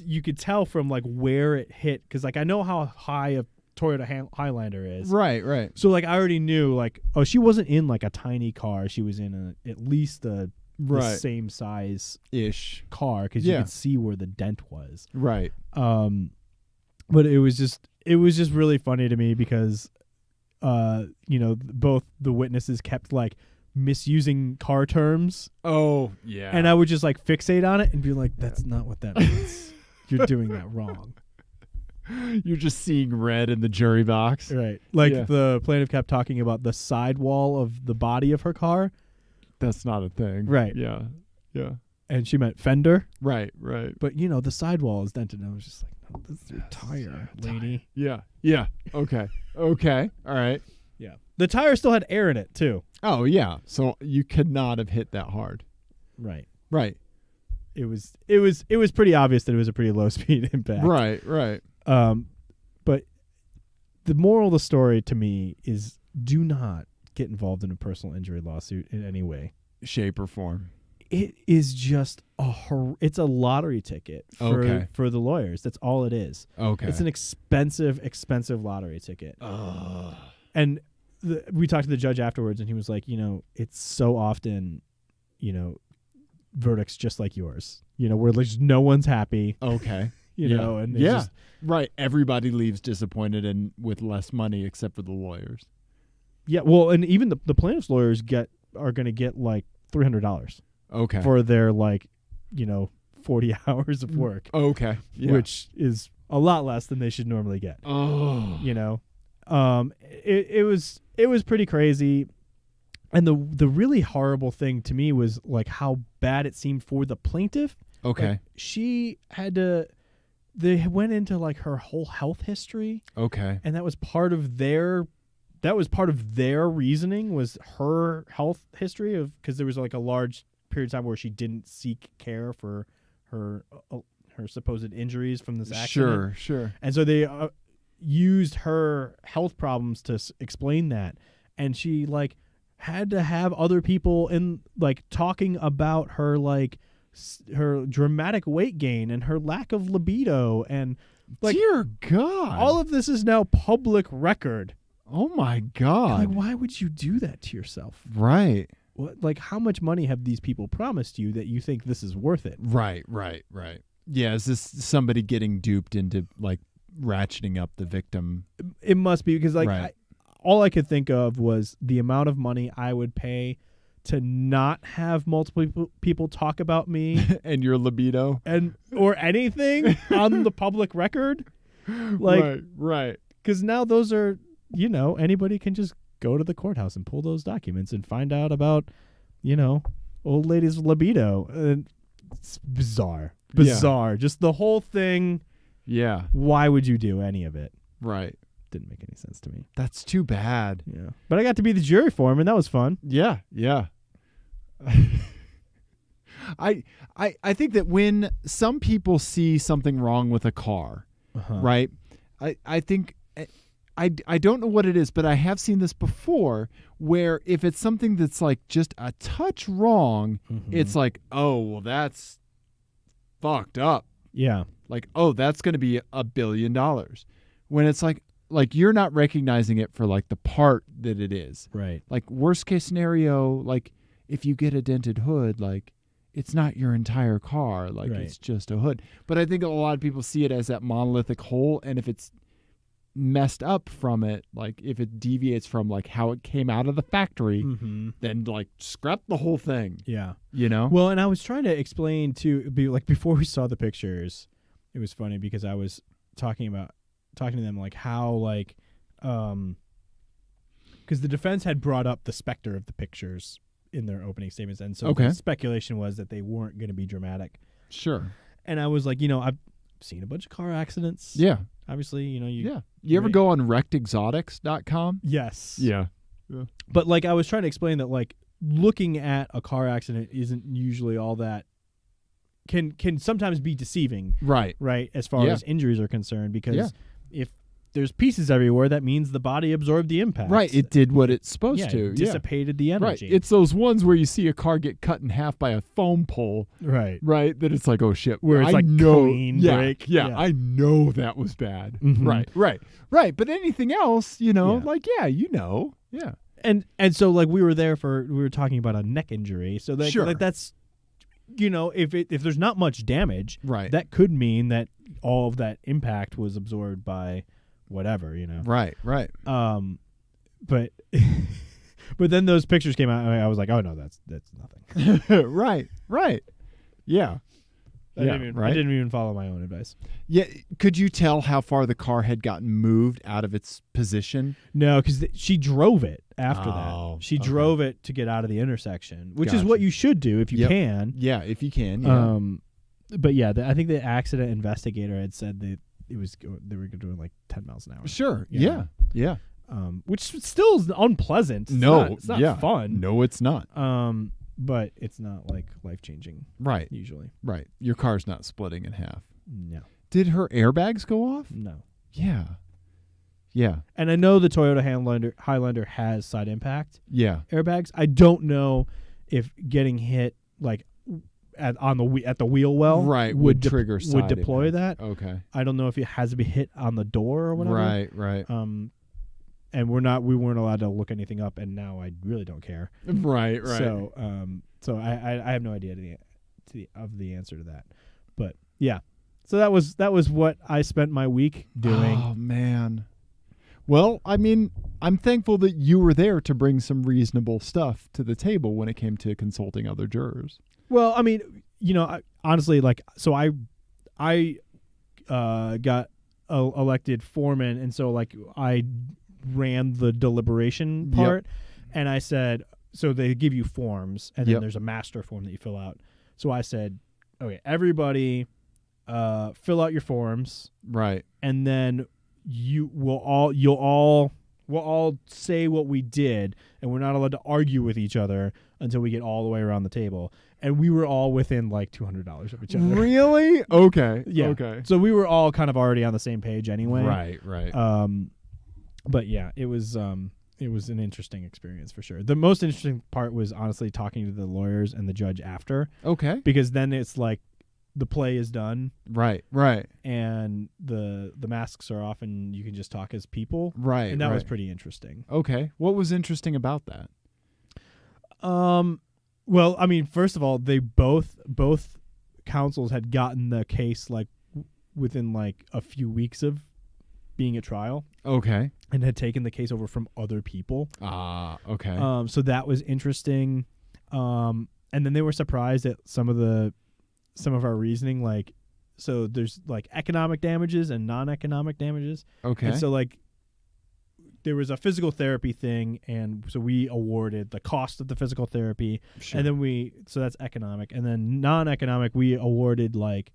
you could tell from like where it hit, because like I know how high a Toyota Highlander is. Right. So like I already knew like, oh, she wasn't in like a tiny car. She was in at least the same size ish car, because you could see where the dent was. Right. But it was just really funny to me because both the witnesses kept like misusing car terms. Oh, yeah. And I would just like fixate on it and be like, that's not what that means. You're doing that wrong. You're just seeing red in the jury box. Right. Like the plaintiff kept talking about the sidewall of the body of her car. That's not a thing. Right. Yeah. And she meant fender. Right. But, the sidewall is dented. And I was just like, no, this is your tire, lady. Yeah. Okay. All right. Yeah. The tire still had air in it, too. Oh, yeah. So you could not have hit that hard. Right. It was pretty obvious that it was a pretty low speed impact. Right. But the moral of the story to me is do not get involved in a personal injury lawsuit in any way, shape, or form. It is just it's a lottery ticket for the lawyers. That's all it is. Okay. It's an expensive lottery ticket. And we talked to the judge afterwards, and he was like, it's so often, verdicts just like yours, where like no one's happy. Okay. And just, right. Everybody leaves disappointed and with less money except for the lawyers. Yeah. Well, and even the plaintiff's lawyers are going to get like $300. Okay. For their 40 hours of work. Okay. Yeah. Which is a lot less than they should normally get. Oh. It was pretty crazy. And the really horrible thing to me was like how bad it seemed for the plaintiff. Okay. Like, she had to. They went into like her whole health history. Okay. And that was part of their reasoning, was her health history because there was like a large period of time where she didn't seek care for her supposed injuries from this accident. Sure. And so they used her health problems to explain that, and she like had to have other people in like talking about her like her dramatic weight gain and her lack of libido, and like, dear God, all of this is now public record. Oh my God. Like, why would you do that to yourself? Right. What, like, how much money have these people promised you that you think this is worth it? Right. Yeah, is this somebody getting duped into like ratcheting up the victim? It must be, because like right. all I could think of was the amount of money I would pay to not have multiple people talk about me and your libido or anything on the public record. Like, right. Because now those are, anybody can just go to the courthouse and pull those documents and find out about, old lady's libido. It's bizarre. Yeah. Just the whole thing. Yeah. Why would you do any of it? Right. Didn't make any sense to me. That's too bad. Yeah. But I got to be the jury for him, and that was fun. Yeah. I think that when some people see something wrong with a car, right? I think I don't know what it is, but I have seen this before, where if it's something that's like just a touch wrong, it's like, oh, well, that's fucked up. Yeah. Like, oh, that's going to be $1 billion. When it's like you're not recognizing it for like the part that it is. Right. Like, worst case scenario, like if you get a dented hood, like it's not your entire car. Like, right. It's just a hood. But I think a lot of people see it as that monolithic hole. And if it's messed up from it, like if it deviates from like how it came out of the factory, then like scrap the whole thing. Yeah. Well, and I was trying to explain before we saw the pictures, it was funny because I was talking to them like how like because the defense had brought up the specter of the pictures in their opening statements, and so the speculation was that they weren't going to be dramatic. Sure. And I was like, I've seen a bunch of car accidents. Yeah. Obviously, you ever go on wreckedexotics.com? Yes. Yeah. But like I was trying to explain that like looking at a car accident isn't usually all that can sometimes be deceiving, Right. as far Yeah. as injuries are concerned, because Yeah. if there's pieces everywhere, that means the body absorbed the impact. Right. It did what it's supposed yeah, to. it dissipated the Right. energy. It's those ones where you see a car get cut in half by a foam pole. right. Right. That it's like, oh shit. Where it's I like know, clean yeah, break. Yeah, Yeah. I know that was bad. Mhm. Right. But anything else, Yeah. like, yeah. And so like we were talking about a neck injury. So Sure. like that's, if there's not much damage, Right. that could mean that all of that impact was absorbed by whatever, Right. But but then those pictures came out, and I was like, oh no, that's nothing. Right. Yeah. I didn't even follow my own advice. Yeah. Could you tell how far the car had gotten moved out of its position? No, because she drove it after Oh, that. She okay. drove it to get out of the intersection, which is Gotcha. what you should do if you Yep. can. Yeah, if you can. Yeah. But yeah, I think the accident investigator had said that they were doing like 10 miles an hour. Sure. Yeah. Yeah. Which still is unpleasant. It's not fun. No, it's not. But it's not like life-changing Right. usually. Right. Your car's not splitting in half. No. Did her airbags go off? No. Yeah. Yeah. And I know the Toyota Highlander has side impact Yeah. airbags. I don't know if getting hit like at the wheel well would trigger would side deploy impact. that. Okay. I don't know if it has to be hit on the door or whatever. Right. And we weren't allowed to look anything up, and now I really don't care. Right. So I have no idea of the answer to that, but yeah. So that was what I spent my week doing. Oh man. Well, I mean, I'm thankful that you were there to bring some reasonable stuff to the table when it came to consulting other jurors. Well, I mean, honestly, like, so I got elected foreman, and so like I ran the deliberation part, and I said, so they give you forms, and then there's a master form that you fill out. So I said, okay, everybody, fill out your forms, Right. and then we'll all say what we did, and we're not allowed to argue with each other until we get all the way around the table. And we were all within like $200 of each other. Really? Okay. Yeah. Okay. So we were all kind of already on the same page anyway. Right. But yeah, it was an interesting experience for sure. The most interesting part was honestly talking to the lawyers and the judge after, Okay. because then it's like the play is done Right. and the masks are off and you can just talk as people. Right. And that was pretty interesting. Okay. What was interesting about that? Well, I mean, first of all, they both counsels had gotten the case like within like a few weeks of being at trial. Okay. And had taken the case over from other people. Okay. So that was interesting. And then they were surprised at some of our reasoning, like, so there's like economic damages and non-economic damages. Okay. And so like there was a physical therapy thing, and so we awarded the cost of the physical therapy. Sure. And then so that's economic. And then non-economic, we awarded like,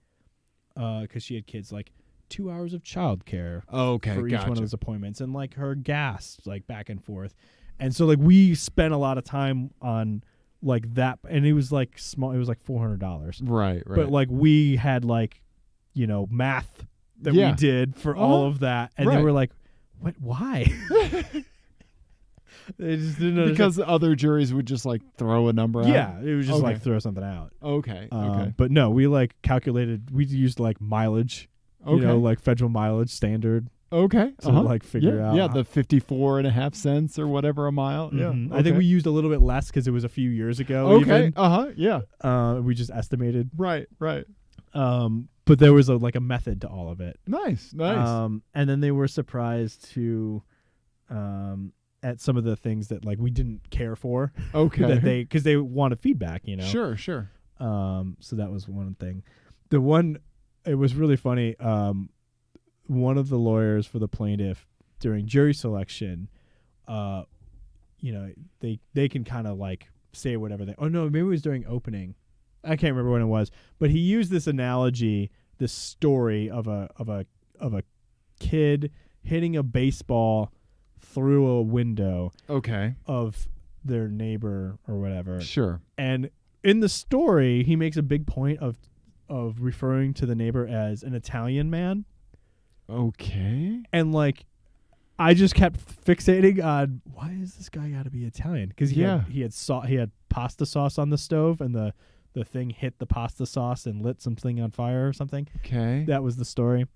because she had kids, like 2 hours of childcare for each one of those appointments, and like her gas, like back and forth. And so like we spent a lot of time on like that, and it was like small. It was like $400. Right. But like we had like, math that we did for all of that, and they were like, "What? Why?" They just didn't understand. Because other juries would just like throw a number out. Yeah, it was just like throw something out. Okay. But no, we like calculated. We used like mileage. Okay. Like federal mileage standard. Okay. To like figure out. Yeah, the 54.5 cents or whatever a mile. Mm-hmm. Yeah. Okay. I think we used a little bit less because it was a few years ago. Okay. Even. Yeah. We just estimated. Right. But there was a method to all of it. Nice. And then they were surprised to, at some of the things that like we didn't care for. Okay. because they wanted feedback. Sure. So that was one thing. It was really funny. One of the lawyers for the plaintiff during jury selection, they can kind of like say whatever they. Oh no, maybe it was during opening. I can't remember when it was, but he used this analogy, this story of a kid hitting a baseball through a window. Okay. Of their neighbor or whatever. Sure. And in the story, he makes a big point of referring to the neighbor as an Italian man. Okay. And like, I just kept fixating on why is this guy got to be Italian? Because he had pasta sauce on the stove, and the thing hit the pasta sauce and lit something on fire or something. Okay. That was the story.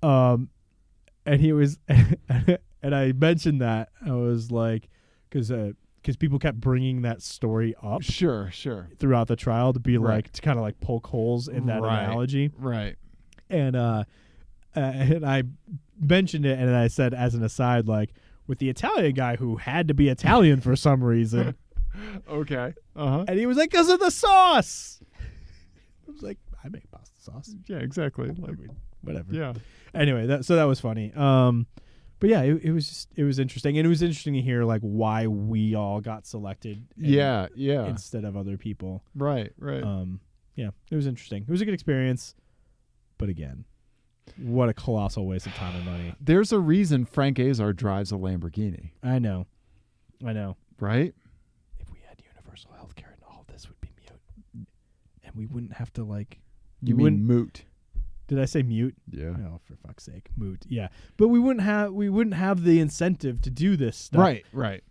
And he was, and I mentioned that I was like, because people kept bringing that story up. Sure. Throughout the trial to be Right. like to kind of like poke holes in that analogy. Right. And I mentioned it, and I said as an aside, like, with the Italian guy who had to be Italian for some reason. Okay. Uh-huh. And he was like, because of the sauce. I was like, I make pasta sauce. Yeah, exactly. I mean, whatever. Yeah. Anyway, that was funny. But yeah, it was interesting, and it was interesting to hear like why we all got selected. Yeah. Instead of other people. Right. Yeah, it was interesting. It was a good experience, but again, what a colossal waste of time and money. There's a reason Frank Azar drives a Lamborghini. I know. Right? If we had universal health care, and all this would be mute, and we wouldn't have to like. You mean moot? Did I say mute? Yeah. Oh, for fuck's sake, moot. Yeah, but we wouldn't have the incentive to do this stuff. Right.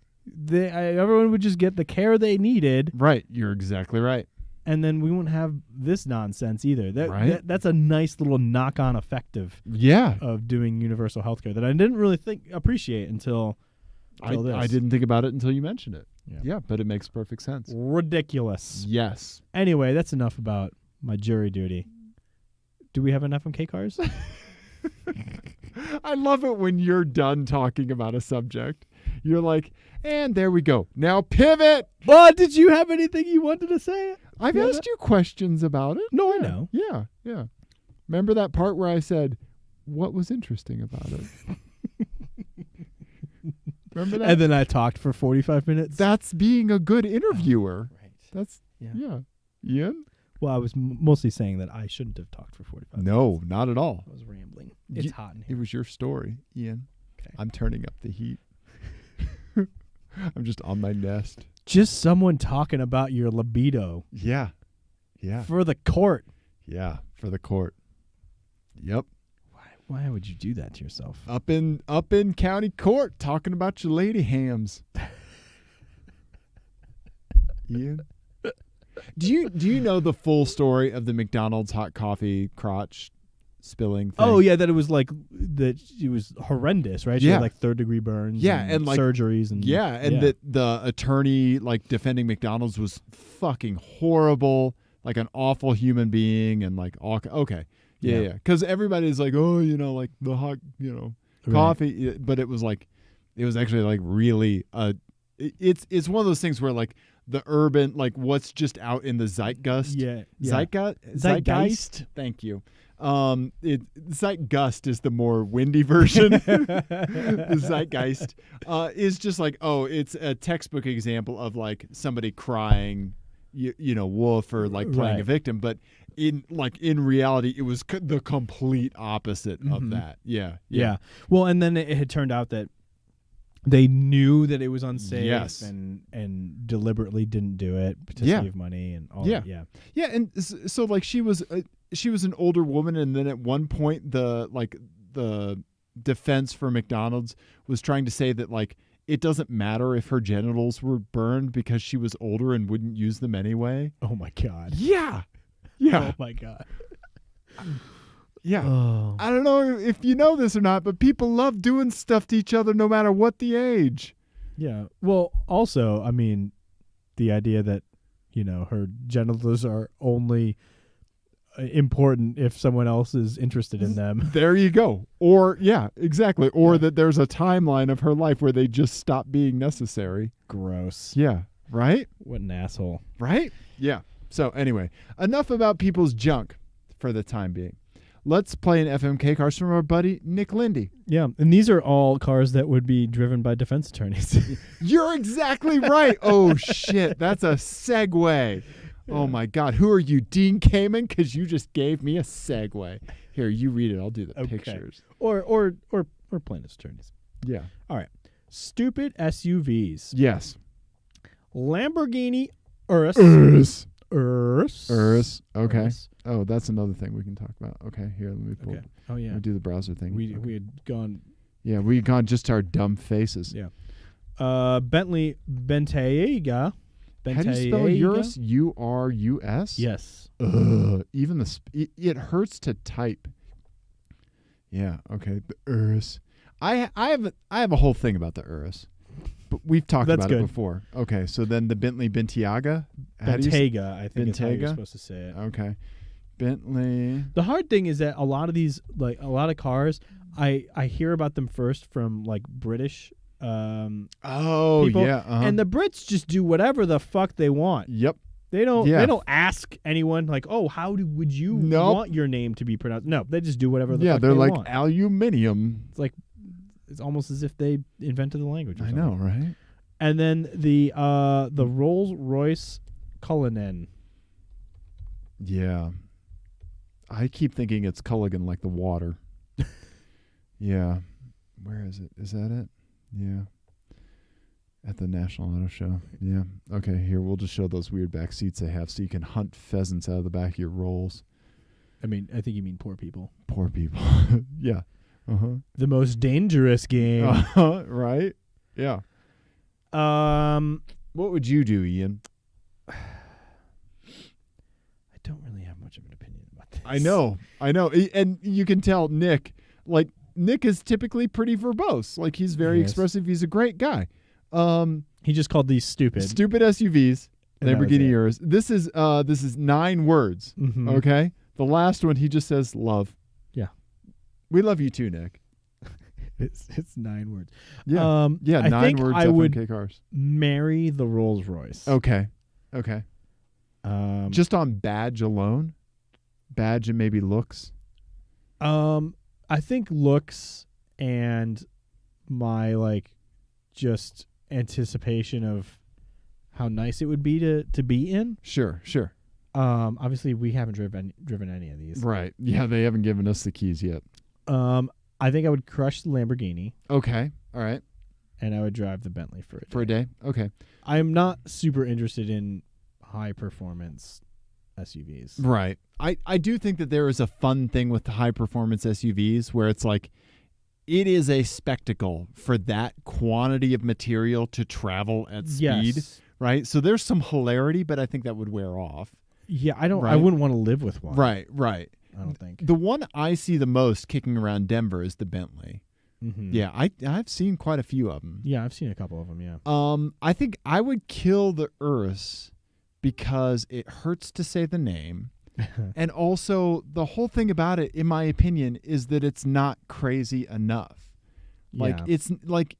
Everyone would just get the care they needed. Right. You're exactly right. And then we wouldn't have this nonsense either. That's a nice little knock-on effect of doing universal healthcare that I didn't really appreciate until this. I didn't think about it until you mentioned it. Yeah, but it makes perfect sense. Ridiculous. Yes. Anyway, that's enough about my jury duty. Do we have an FMKCars? I love it when you're done talking about a subject. You're like, and there we go. Now pivot. Well, did you have anything you wanted to say? I've asked you questions about it. No, I know. Yeah. Remember that part where I said, what was interesting about it? Remember that? And then I talked for 45 minutes. That's being a good interviewer. Right. That's, yeah. Ian? Well, I was mostly saying that I shouldn't have talked for 45 minutes. No, not at all. I was rambling. It's hot in here. It was your story, Ian. Okay. I'm turning up the heat. I'm just on my nest. Just someone talking about your libido. Yeah. For the court. Yeah, for the court. Yep. Why would you do that to yourself? Up in county court talking about your lady hams. Ian? Do you know the full story of the McDonald's hot coffee crotch spilling thing? Oh yeah, that it was like that. It was horrendous, right? She had like 3rd-degree burns. Yeah, and like surgeries and that the attorney like defending McDonald's was fucking horrible, like an awful human being, and like okay, yeah. Because everybody's like, oh, like the hot, coffee, but it was actually like really it's one of those things where like the urban, like what's just out in the zeitgeist. Yeah. Zeitgeist. Thank you. Zeitgeist is the more windy version. The zeitgeist is just like, it's a textbook example of like somebody crying, wolf, or like playing a victim. But in reality, it was the complete opposite of that. Yeah. Well, and then it had turned out that they knew that it was unsafe. Yes. and deliberately didn't do it to save money and all that. Yeah. And so like she was an older woman, and then at one point the defense for McDonald's was trying to say that like it doesn't matter if her genitals were burned because she was older and wouldn't use them anyway. Oh my God. Yeah. Oh my God. Yeah. Oh. I don't know if you know this or not, but people love doing stuff to each other no matter what the age. Yeah. Well, also, I mean, the idea that, her genitals are only important if someone else is interested in them. There you go. Or, yeah, exactly. Or that there's a timeline of her life where they just stop being necessary. Gross. Yeah. Right? What an asshole. Right? Yeah. So anyway, enough about people's junk for the time being. Let's play an FMKCars from our buddy Nick Lindy. Yeah, and these are all cars that would be driven by defense attorneys. You're exactly right. Oh, shit. That's a segue. Yeah. Oh, my God. Who are you, Dean Kamen? Because you just gave me a segue. Here, you read it. I'll do the pictures. Or plaintiff's attorneys. Yeah. All right. Stupid SUVs. Yes. Lamborghini Urus. Urus. Okay. Urus. Oh, that's another thing we can talk about. Okay, here, let me pull. Okay. Oh yeah. Let me do the browser thing. We Okay. had gone. Yeah, we had gone just to our dumb faces. Yeah. Bentley Bentayga. How do you spell Urus? U-R-U-S? Yes. Ugh. Even it hurts to type. Yeah. Okay. The Urus. I have a whole thing about the Urus, but we've talked That's about good. it before. Okay. So then the Bentley Bentayga. Bentayga, I think is how you're Bentayga? supposed to say it. Okay. Bentley. The hard thing is that a lot of these, like a lot of cars, I hear about them first from like British Oh people, yeah. Uh-huh. and the Brits just do whatever the fuck they want. Yep. They don't. Yeah. They don't ask anyone like, "Oh, would you Nope. want your name to be pronounced?" No, they just do whatever the Yeah, fuck they're they like want. aluminium. It's like it's almost as if they invented the language. Or I something. know, right? And then the Rolls Royce Cullinan. Yeah. I keep thinking it's Culligan like the water. Yeah. Where is it? Is that it? Yeah. At the National Auto Show. Yeah. Okay, here, we'll just show those weird back seats they have so you can hunt pheasants out of the back of your Rolls. I mean, I think you mean poor people. Poor people. Yeah. Uh-huh. The most dangerous game. Right? Yeah. Um, What would you do, Ian? I don't really have much of an opinion about this. I know. And you can tell Nick is typically pretty verbose. Like, he's very Yes. expressive. He's a great guy. He just called these stupid. Stupid SUVs, And that was Lamborghini it. Urus. This is 9 words. Mhm. Okay? The last one, he just says love. Yeah. We love you too, Nick. It's 9 words. Yeah. Yeah, I 9 think words I would FMKCars. marry the Rolls Royce. Okay. Just Just on badge alone? Badge and maybe looks? I think looks and my just anticipation of how nice it would be to be in. Sure. Obviously we haven't driven any of these. Right. Yeah, they haven't given us the keys yet. I think I would crush the Lamborghini Okay. All right. and I would drive the Bentley for it. For a day? Okay. I'm not super interested in high performance SUVs. Right. I do think that there is a fun thing with the high performance SUVs where it's like it is a spectacle for that quantity of material to travel at speed, Yes. right? So there's some hilarity, but I think that would wear off. Yeah, I Right. wouldn't want to live with one. Right. I don't think. The one I see the most kicking around Denver is the Bentley. Mm-hmm. Yeah, I've seen quite a few of them. Yeah, I've seen a couple of them, yeah. I think I would kill the Urus because it hurts to say the name. And also, the whole thing about it, in my opinion, is that it's not crazy enough. Like, Yeah. it's like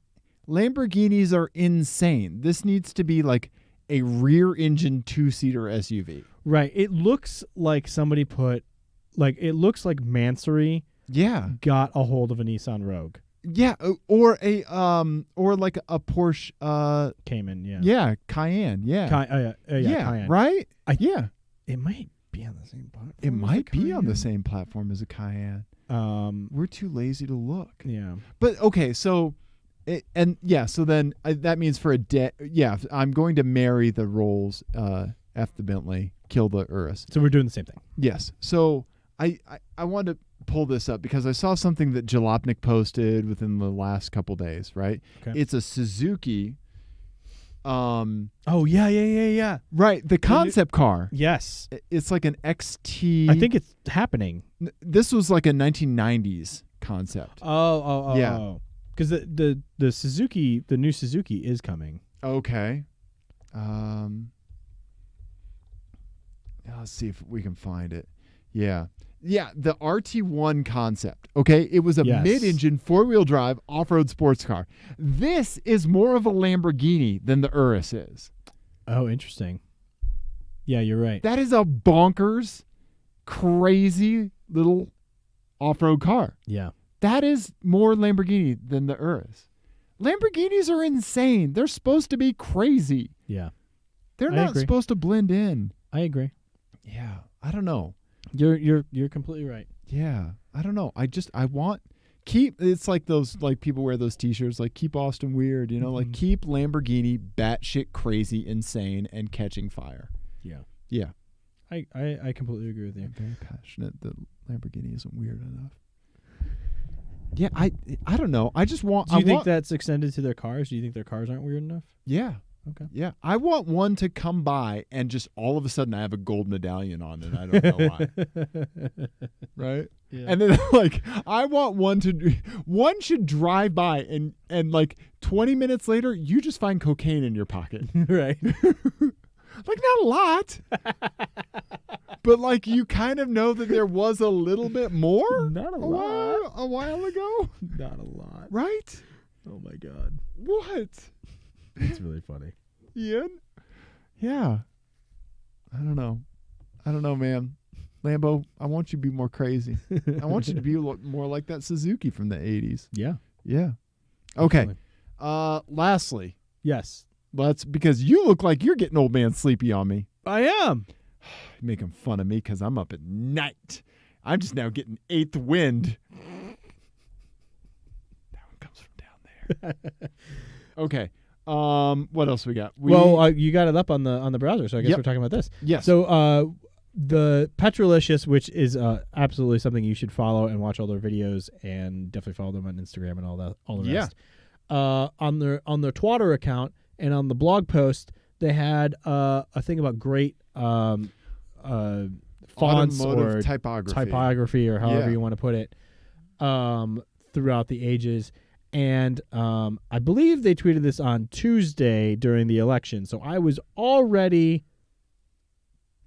Lamborghinis are insane. This needs to be like a rear engine 2-seater SUV. Right. It looks like somebody it looks like Mansory Yeah. got a hold of a Nissan Rogue. Yeah. Or like a Porsche, Cayman, yeah. yeah, Cayenne. Yeah. Yeah, Cayenne. Right? I- It might be on the same platform. It as might the be on the Cayenne. same platform as a Cayenne. We're too lazy to look. Yeah. But okay, so so then that means for a day, I'm going to marry the Rolls, F the Bentley, kill the Urus. So we're doing the same thing. Yes. So I wanted to pull this up because I saw something that Jalopnik posted within the last couple days, right? Okay. It's a Suzuki. Oh, yeah. Right, the concept car. Yes. It's like an XT. I think it's happening. This was like a 1990s concept. Oh. Yeah. Because the Suzuki, the new Suzuki is coming. Okay. Let's see if we can find it. Yeah. Yeah, the RT1 concept. Okay, it was a Yes. mid-engine 4-wheel drive off-road sports car. This is more of a Lamborghini than the Urus is. Oh, interesting. Yeah, you're right. That is a bonkers, crazy little off-road car. Yeah. That is more Lamborghini than the Urus. Lamborghinis are insane. They're supposed to be crazy. Yeah. They're I not agree. supposed to blend in. I agree. Yeah, I don't know. You're completely right. Yeah, I don't know. I want It's like those, like people wear those T-shirts, like keep Austin weird, you know, like keep Lamborghini batshit crazy, insane, and catching fire. Yeah. Yeah. I completely agree with you. I'm very passionate that Lamborghini isn't weird enough. Yeah, I don't know. I just want. Do you think that's extended to their cars? Do you think their cars aren't weird enough? Yeah. Okay. Yeah, I want one to come by and just all of a sudden I have a gold medallion on and I don't know why. Right? Yeah. And then like I want one should drive by and like 20 minutes later you just find cocaine in your pocket. Right. Like not a lot. But like you kind of know that there was a little bit more. Not a lot. A while ago. Not a lot. Right? Oh my God. What? It's really funny. Ian? Yeah. I don't know, man. Lambo, I want you to be more crazy. I want you to be more like that Suzuki from the 80s. Yeah. Yeah. Okay. Definitely. Lastly, Yes. because you look like you're getting old man sleepy on me. I am. You're making fun of me because I'm up at night. I'm just now getting eighth wind. That one comes from down there. Okay. What else we got? You got it up on the browser, so I guess Yep. we're talking about this. Yes. So the Petrolicious, which is absolutely something you should follow and watch all their videos, and definitely follow them on Instagram and all the rest. On their Twitter account and on the blog post, they had a thing about great fonts Automotive or typography or however you want to put it throughout the ages. And I believe they tweeted this on Tuesday during the election. So I was already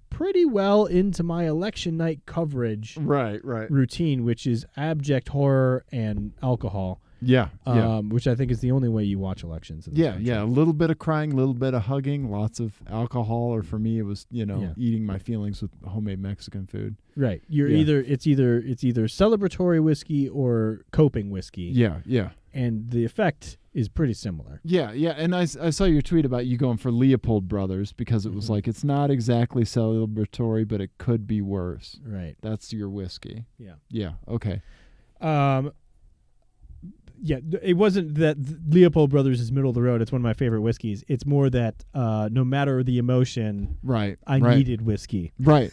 pretty well into my election night coverage routine, which is abject horror and alcohol. Yeah. Which I think is the only way you watch elections. Yeah. A little bit of crying, a little bit of hugging, lots of alcohol, or for me, it was eating my feelings with homemade Mexican food. Right. It's either celebratory whiskey or coping whiskey. Yeah. And the effect is pretty similar. Yeah. And I saw your tweet about you going for Leopold Brothers because it was like it's not exactly celebratory, but it could be worse. Right. That's your whiskey. Yeah. Yeah. Okay. Yeah, it wasn't that Leopold Brothers is middle of the road. It's one of my favorite whiskeys. It's more that no matter the emotion, I needed whiskey. Right.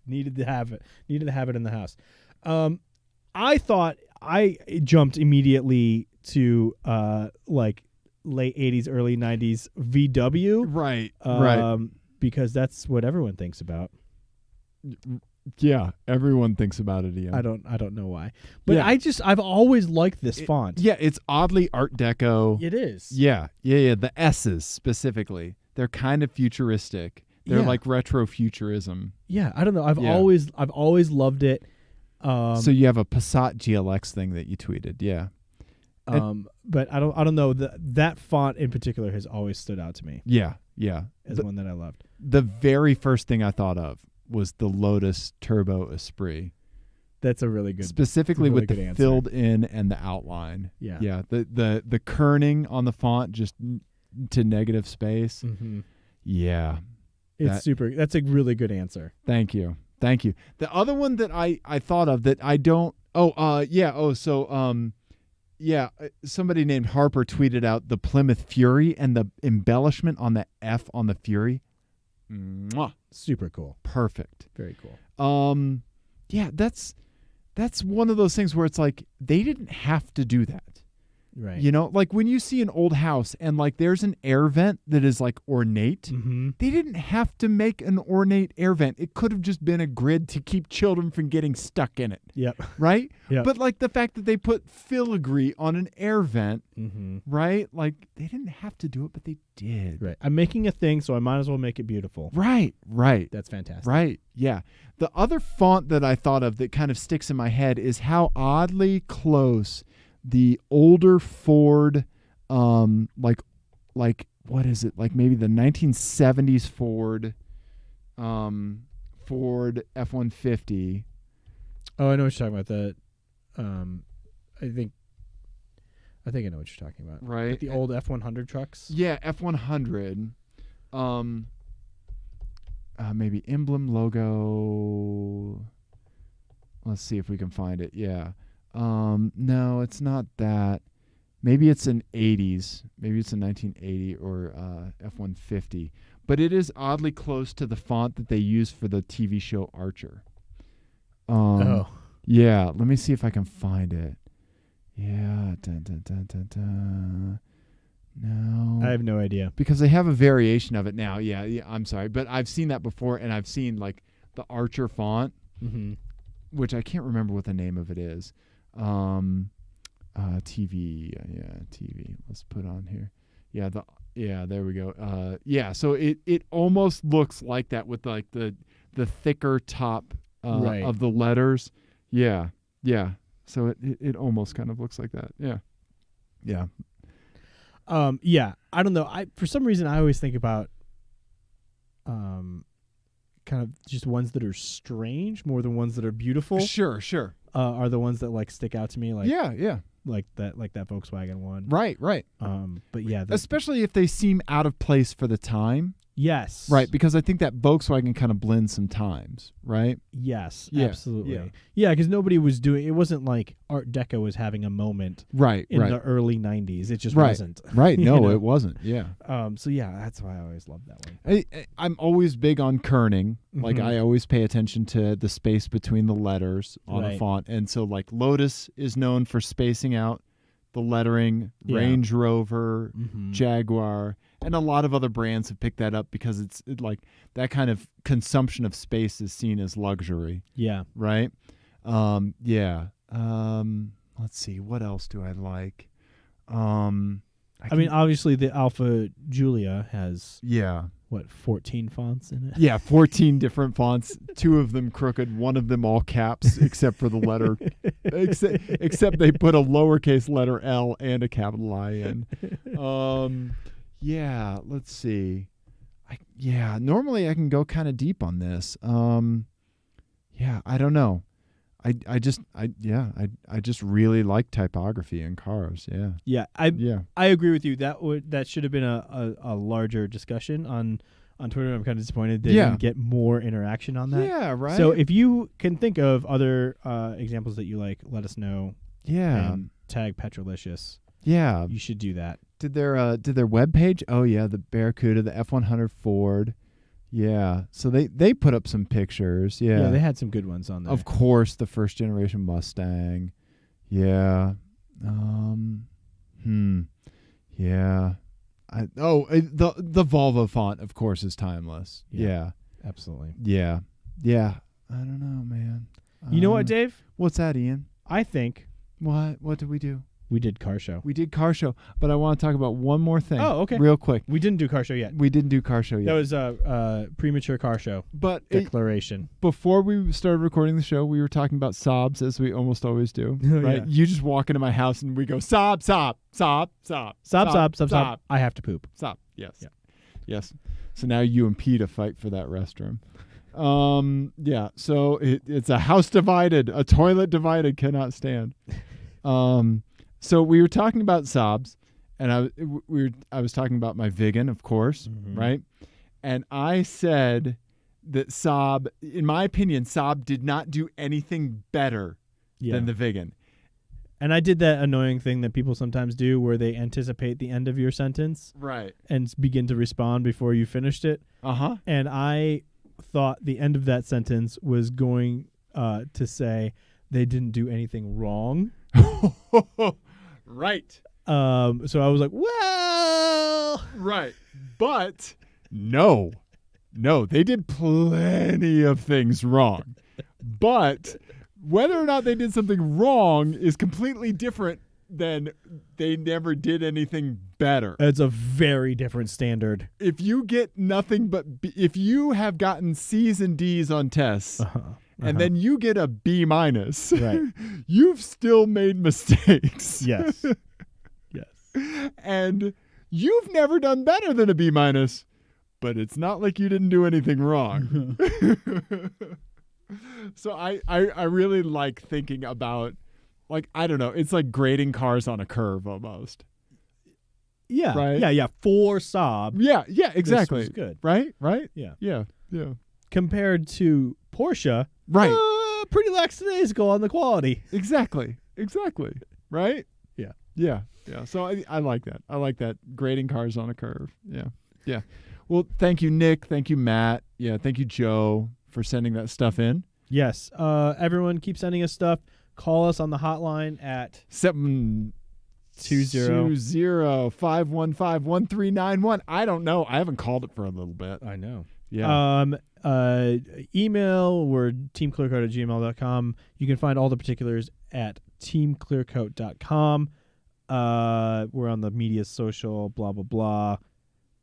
Needed to have it. Needed to have it in the house. I thought I jumped immediately to like late 80s, early 90s VW. Right. Because that's what everyone thinks about. Yeah, everyone thinks about it, Ian. I don't know why. But I've always liked this font. Yeah, it's oddly Art Deco. It is. Yeah. The S's specifically. They're kind of futuristic. They're like retro futurism. Yeah, I don't know. I've always loved it. So you have a Passat GLX thing that you tweeted, yeah. But I don't know, that font in particular has always stood out to me. Yeah. As one that I loved. The very first thing I thought of was the Lotus Turbo Esprit. That's a really good, specifically really with the answer. filled in and the outline. Yeah. The kerning on the font just to negative space. Mm-hmm. Yeah, that's a really good answer. Thank you. The other one that I thought of that I don't. Somebody named Harper tweeted out the Plymouth Fury and the embellishment on the F on the Fury. Mwah. Super cool. Perfect. Very cool. That's one of those things where it's like they didn't have to do that. Right. You know, like when you see an old house and like there's an air vent that is like ornate, mm-hmm. They didn't have to make an ornate air vent. It could have just been a grid to keep children from getting stuck in it. Yep. Right? Yep. But like the fact that they put filigree on an air vent, mm-hmm. right? Like they didn't have to do it, but they did. Right. I'm making a thing, so I might as well make it beautiful. Right. That's fantastic. Right. Yeah. The other font that I thought of that kind of sticks in my head is how oddly close the older Ford, like what is it? Like maybe the 1970s Ford F-150. Oh, I know what you're talking about. I think I know what you're talking about. Right. Like the old F-100 trucks. Yeah, F-100. Maybe emblem logo. Let's see if we can find it. Yeah. No, it's not that. Maybe it's an 80s. Maybe it's a 1980 or F-150. But it is oddly close to the font that they use for the TV show Archer. Yeah, let me see if I can find it. Yeah. Dun, dun, dun, dun, dun. No. I have no idea. Because they have a variation of it now. Yeah, I'm sorry. But I've seen that before, and I've seen like the Archer font, which I can't remember what the name of it is. TV. Yeah, TV. Let's put on here. Yeah, there we go. Yeah, so it almost looks like that with like the thicker top of the letters. Yeah. So it almost kind of looks like that. Yeah. Yeah. I don't know. For some reason I always think about kind of just ones that are strange more than ones that are beautiful. Sure. Are the ones that like stick out to me like yeah. Like that Volkswagen one. Right. But yeah, especially if they seem out of place for the time. Yes. Right, because I think that Volkswagen kind of blends sometimes, right? Yes, yeah, absolutely. Yeah, because nobody was doing. It wasn't like Art Deco was having a moment, right, in the early '90s. It just right, wasn't. Right. No, it wasn't. Yeah. So yeah, that's why I always loved that one. I'm always big on kerning. Like I always pay attention to the space between the letters on a font, and so like Lotus is known for spacing out the lettering. Range Rover, Jaguar. And a lot of other brands have picked that up because it's like that kind of consumption of space is seen as luxury. Yeah. Right? Yeah. Let's see. What else do I like? I mean, obviously the Alpha Giulia has 14 fonts in it? Yeah, 14 different fonts. 2 of them crooked, 1 of them all caps, except for the letter. Except they put a lowercase letter L and a capital I in. Yeah, let's see. Normally I can go kind of deep on this. Yeah, I don't know. I just really like typography in cars. Yeah. Yeah, I agree with you. That should have been a larger discussion on Twitter. I'm kind of disappointed they didn't get more interaction on that. Yeah, right. So if you can think of other examples that you like, let us know. Yeah. And tag Petrolicious. Yeah. You should do that. Did their webpage? Oh yeah, the Barracuda, the F-100 Ford. Yeah. So they put up some pictures. Yeah. Yeah, they had some good ones on there. Of course, the first generation Mustang. Yeah. Yeah. The Volvo font, of course, is timeless. Yeah. Absolutely. Yeah. Yeah. I don't know, man. You know what, Dave? What's that, Ian? I think. What did we do? We did car show. We did car show, but I want to talk about one more thing. Oh, okay. Real quick. We didn't do car show yet. We didn't do car show yet. That was a premature car show. But declaration. Before we started recording the show, we were talking about sobs, as we almost always do. Right? Yeah. You just walk into my house and we go, sob, sob, sob, sob. Sob. I have to poop. Sob. Yes. Yeah. Yes. So now you and Pete fight for that restroom. Yeah. So it's a house divided, a toilet divided, cannot stand. So we were talking about Saabs, and I was talking about my Vigan, of course, right? And I said that Saab, in my opinion, Saab did not do anything better than the Vigan. And I did that annoying thing that people sometimes do where they anticipate the end of your sentence. Right. And begin to respond before you finished it. Uh-huh. And I thought the end of that sentence was going to say they didn't do anything wrong. Right. So I was like, well. Right. But no, they did plenty of things wrong. But whether or not they did something wrong is completely different than they never did anything better. It's a very different standard. If you get nothing but if you have gotten C's and D's on tests, and then you get a B-, right. You've still made mistakes. Yes. Yes. And you've never done better than a B-, but it's not like you didn't do anything wrong. So I really like thinking about, like, I don't know, it's like grading cars on a curve almost. Yeah. Right? Yeah. For Saab. Yeah, exactly. This was good. Right? Yeah. Yeah. Compared to Porsche, right. Pretty lackadaisical on the quality. Exactly. Exactly. Right? Yeah. Yeah. Yeah. So I like that. I like that. Grading cars on a curve. Yeah. Yeah. Well, thank you, Nick. Thank you, Matt. Yeah. Thank you, Joe, for sending that stuff in. Yes. Everyone keep sending us stuff. Call us on the hotline at 720-515-1391. I don't know. I haven't called it for a little bit. I know. Yeah. Email, we're teamclearcoat@gmail.com. You can find all the particulars at teamclearcoat.com. We're on the media, social, blah, blah, blah.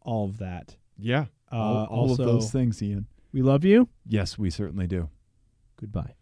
All of that. Yeah. All of also, those things, Ian. We love you. Yes, we certainly do. Goodbye.